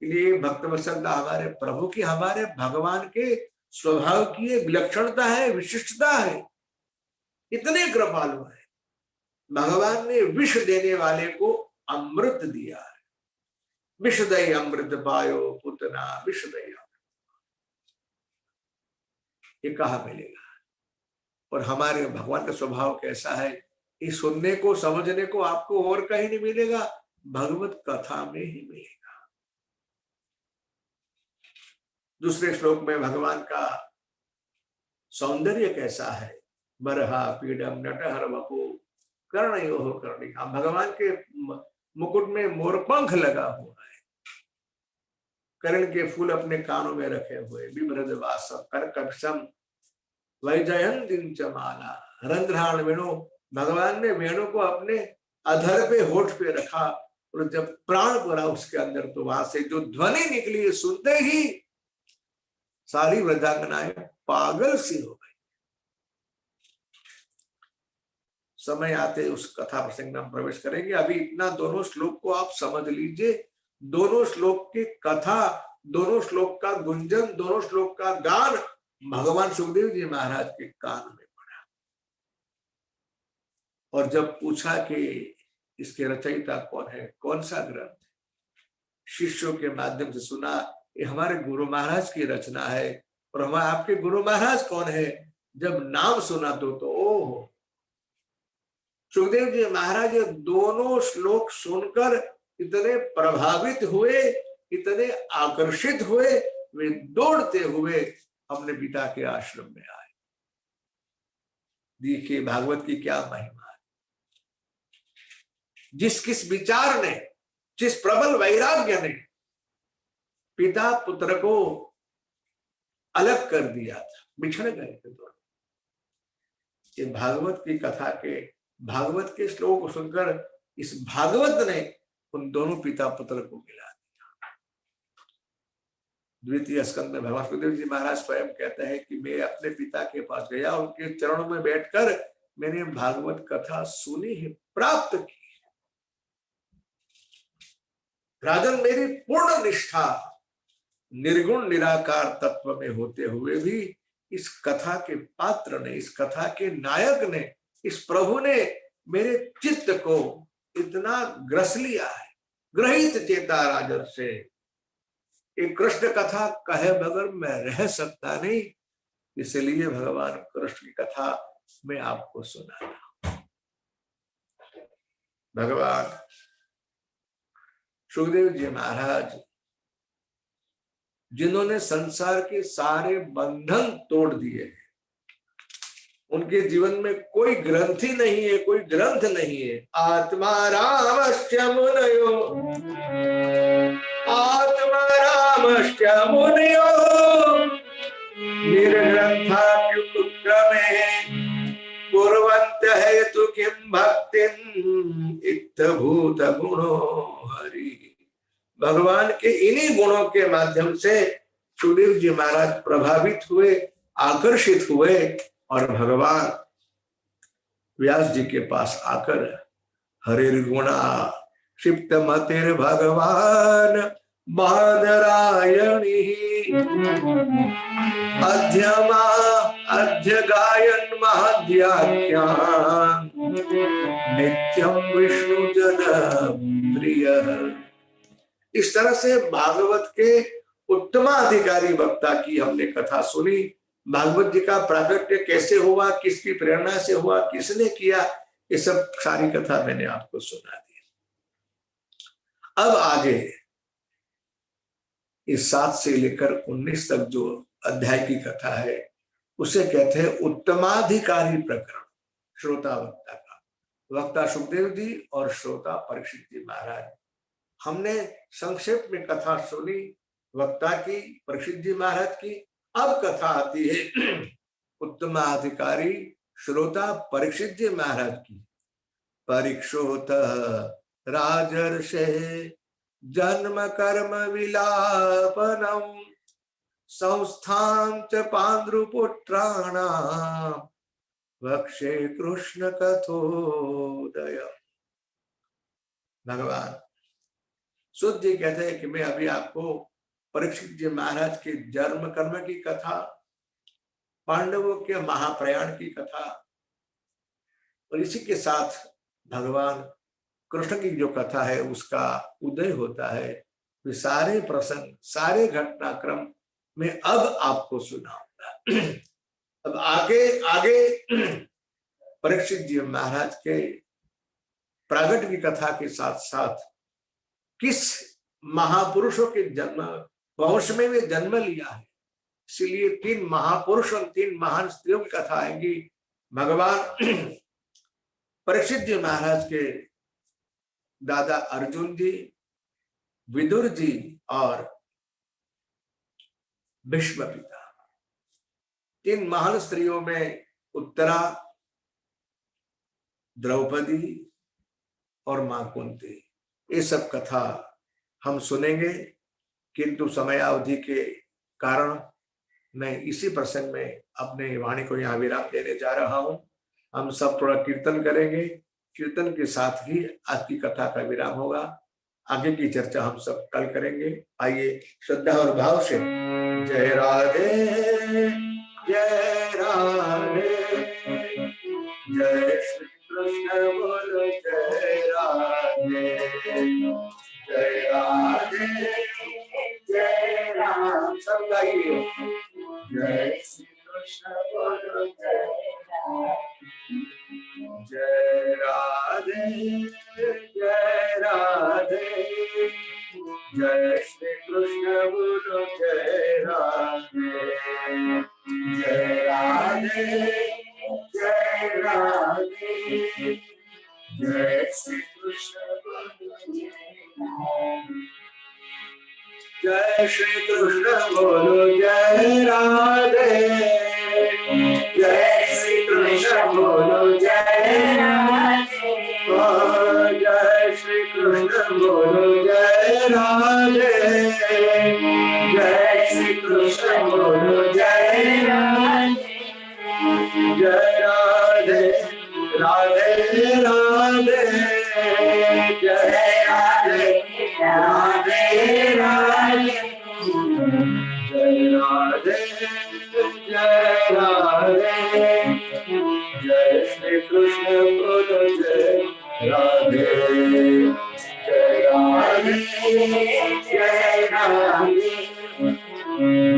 इसलिए भक्तवत्सल हमारे प्रभु की, हमारे भगवान के स्वभाव की एक विलक्षणता है, विशिष्टता है। इतने कृपालु है। भगवान ने विष देने वाले को अमृत दिया है। विषदय अमृत पायो पुतना विषदय, ये कहा मिलेगा। और हमारे भगवान का स्वभाव कैसा है, ये सुनने को समझने को आपको और कहीं नहीं मिलेगा, भगवत कथा में ही मिलेगा। दूसरे श्लोक में भगवान का सौंदर्य कैसा है, बरहा पीडम नटहर वपु कर्णयोः कर्णिका। भगवान के मुकुट में मोरपंख लगा हुआ है, कर्ण के फूल अपने कानों में रखे हुए, बिभ्रदवास करकक्षम वैजयंतीं च माला रंध्राण वेणु। भगवान ने वेणु को अपने अधर पे, होठ पे रखा, और जब प्राण पड़ा उसके अंदर तो वहां से जो ध्वनि निकली, सुनते ही सारी वृद्धांगनाएं पागल सी हो गई। समय आते उस कथा प्रसंग में हम प्रवेश करेंगे। अभी इतना दोनों श्लोक को आप समझ लीजिए। दोनों श्लोक की कथा, दोनों श्लोक का गुंजन, दोनों श्लोक का गान भगवान सुखदेव जी महाराज के कान में पड़ा। और जब पूछा कि इसके रचयिता कौन है, कौन सा ग्रंथ, शिष्यों के माध्यम से सुना ये हमारे गुरु महाराज की रचना है। और हमारे आपके गुरु महाराज कौन है, जब नाम सुना तो ओह, सुखदेव जी महाराज ये दोनों श्लोक सुनकर इतने प्रभावित हुए, इतने आकर्षित हुए, वे दौड़ते हुए अपने पिता के आश्रम में आए। देखिए भागवत की क्या महिमा है। जिस किस विचार ने, जिस प्रबल वैराग्य ने पिता पुत्र को अलग कर दिया था, बिछड़ गए थे दोनों। ये भागवत की कथा के, भागवत के श्लोक को सुनकर इस भागवत ने उन दोनों पिता पुत्र को मिला दिया। द्वितीय स्कंद में भगवान सुखदेव जी महाराज स्वयं कहते हैं कि मैं अपने पिता के पास गया, उनके चरणों में बैठकर मैंने भागवत कथा सुनी है, प्राप्त की। राजन, मेरी पूर्ण निष्ठा निर्गुण निराकार तत्व में होते हुए भी इस कथा के पात्र ने, इस कथा के नायक ने, इस प्रभु ने मेरे चित्त को इतना ग्रस लिया है। ग्रहित चेता राजन से, एक कृष्ण कथा कहे बगैर मैं रह सकता नहीं, इसलिए भगवान कृष्ण की कथा मैं आपको सुनाता। भगवान सुखदेव जी महाराज जिन्होंने संसार के सारे बंधन तोड़ दिए, उनके जीवन में कोई ग्रंथि नहीं है, कोई ग्रंथ नहीं है। आत्मा रामस्य मुनयो, आत्मा रामस्य मुनयो निर्ग्रंथाप्युत्क्रमे कुर्वन्तः हेतु किं भक्तिं इत्थभूत गुणो हरि। भगवान के इन्हीं गुणों के माध्यम से सुखदेव जी महाराज प्रभावित हुए, आकर्षित हुए, और भगवान व्यास जी के पास आकर हरिर्गुणा क्षिप्त मतिर भगवान बादरायणी अध्यमा अध्य गायन महाध्याख्यान नित्यम विष्णु जन प्रिय। इस तरह से भागवत के उत्तमाधिकारी वक्ता की हमने कथा सुनी। भागवत जी का प्राकट्य कैसे हुआ, किसकी प्रेरणा से हुआ, किसने किया, ये सब सारी कथा मैंने आपको सुना दी। अब आगे इस 7 से लेकर 19 तक जो अध्याय की कथा है उसे कहते हैं उत्तमाधिकारी प्रकरण। श्रोता वक्ता का, वक्ता सुखदेव जी और श्रोता परीक्षित जी महाराज। हमने संक्षेप में कथा सुनी वक्ता की, परीक्षित जी महाराज की। अब कथा आती है उत्तमाधिकारी श्रोता परीक्षित जी महाराज की। परीक्षोत राजर्षे जन्म कर्म विलापनम संस्थां च पांडुपुत्राणां वक्षे कृष्ण कथोदय। भगवान सुत जी कहते हैं कि मैं अभी आपको परीक्षित जी महाराज के जन्म कर्म की कथा, पांडवों के महाप्रयाण की कथा और इसी के साथ भगवान कृष्ण की जो कथा है उसका उदय होता है। वे सारे प्रसंग, सारे घटनाक्रम मैं अब आपको सुनाऊंगा। अब आगे परीक्षित जी महाराज के प्रागट की कथा के साथ साथ किस महापुरुषों के जन्म वंश में वे जन्म लिया है, इसलिए 3 महापुरुष और 3 महान स्त्रियों की कथा आएगी। भगवान परीक्षित जी महाराज के दादा अर्जुन जी, विदुर जी और भीष्म पिता, 3 महान स्त्रियों में उत्तरा, द्रौपदी और मां कुंती, ये सब कथा हम सुनेंगे, किंतु समयावधि के कारण मैं इसी प्रसंग में अपने वाणी को यहाँ विराम देने जा रहा हूं। हम सब थोड़ा कीर्तन करेंगे, कीर्तन के साथ ही आज की कथा का विराम होगा। आगे की चर्चा हम सब कल करेंगे। आइए श्रद्धा और भाव से जय राधे जय राधे, जय श्री कृष्ण बोलो जय राधे, जय राधे जय राम। सब गाइए जय श्री कृष्ण बोलो जय राधे, जय राधे जय श्री कृष्ण बोलो जय राधे, जय राधे जय राधे जय श्री कृष्ण बोलो जय श्री कृष्ण बोलो जय राधे, जय श्री कृष्ण बोलो जय राधे, जय श्री कृष्ण बोलो जय राधे, जय श्री कृष्ण बोलो जय राधे, जय राधे राधे राधे, जय राधे राधे राधे, जय राधे जय राधे, जय श्री कृष्ण बोलो जय राधे, जय राधे जय राधे,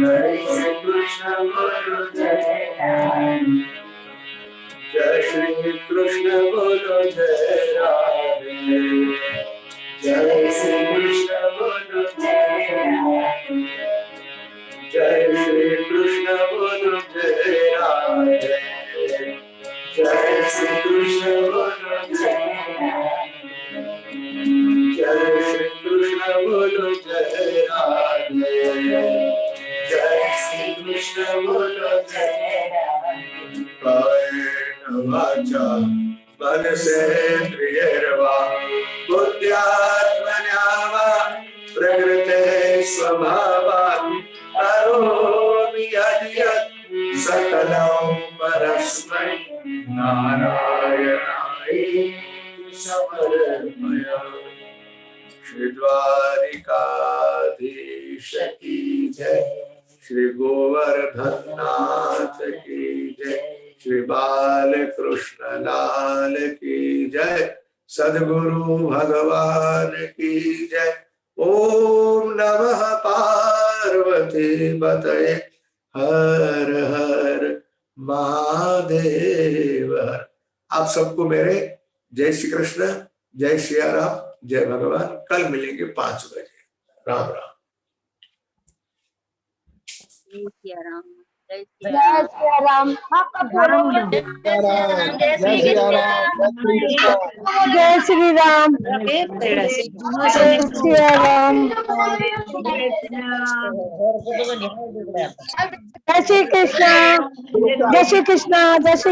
जय श्री कृष्ण बोलो जय राधे, जय श्री कृष्ण बोलो जय राधे, जय श्री कृष्ण बोलो जय राधे, जय श्री कृष्ण बोलो जय राधे, जय श्री कृष्ण बोलो जय राधे, जय श्री कृष्ण बोलो जय राधे, जय श्री कृष्ण बोलो जय राधे। वाचा मनसेन्द्रियैर्वा बुद्ध्यात्मना वा प्रकृते स्वभावात् करोमि यद्यत् सकलं परस्मै नारायणाय समर्पयामि। श्री द्वारिकाधीश की जय, श्री गोवर्धन नाथ की जय, श्री बाल कृष्ण लाल की जय, सद्गुरु भगवान की जय। ओम नमः पार्वती पतये हर हर महादेव। आप सबको मेरे जय श्री कृष्ण, जय श्री राम, जय भगवान। कल मिलेंगे 5 बजे। राम राम। जय श्री राम, जय जय श्री राम। आपका पूरा जय श्री राम, जय श्री राम, जय श्री कृष्ण, जय श्री कृष्ण, जय श्री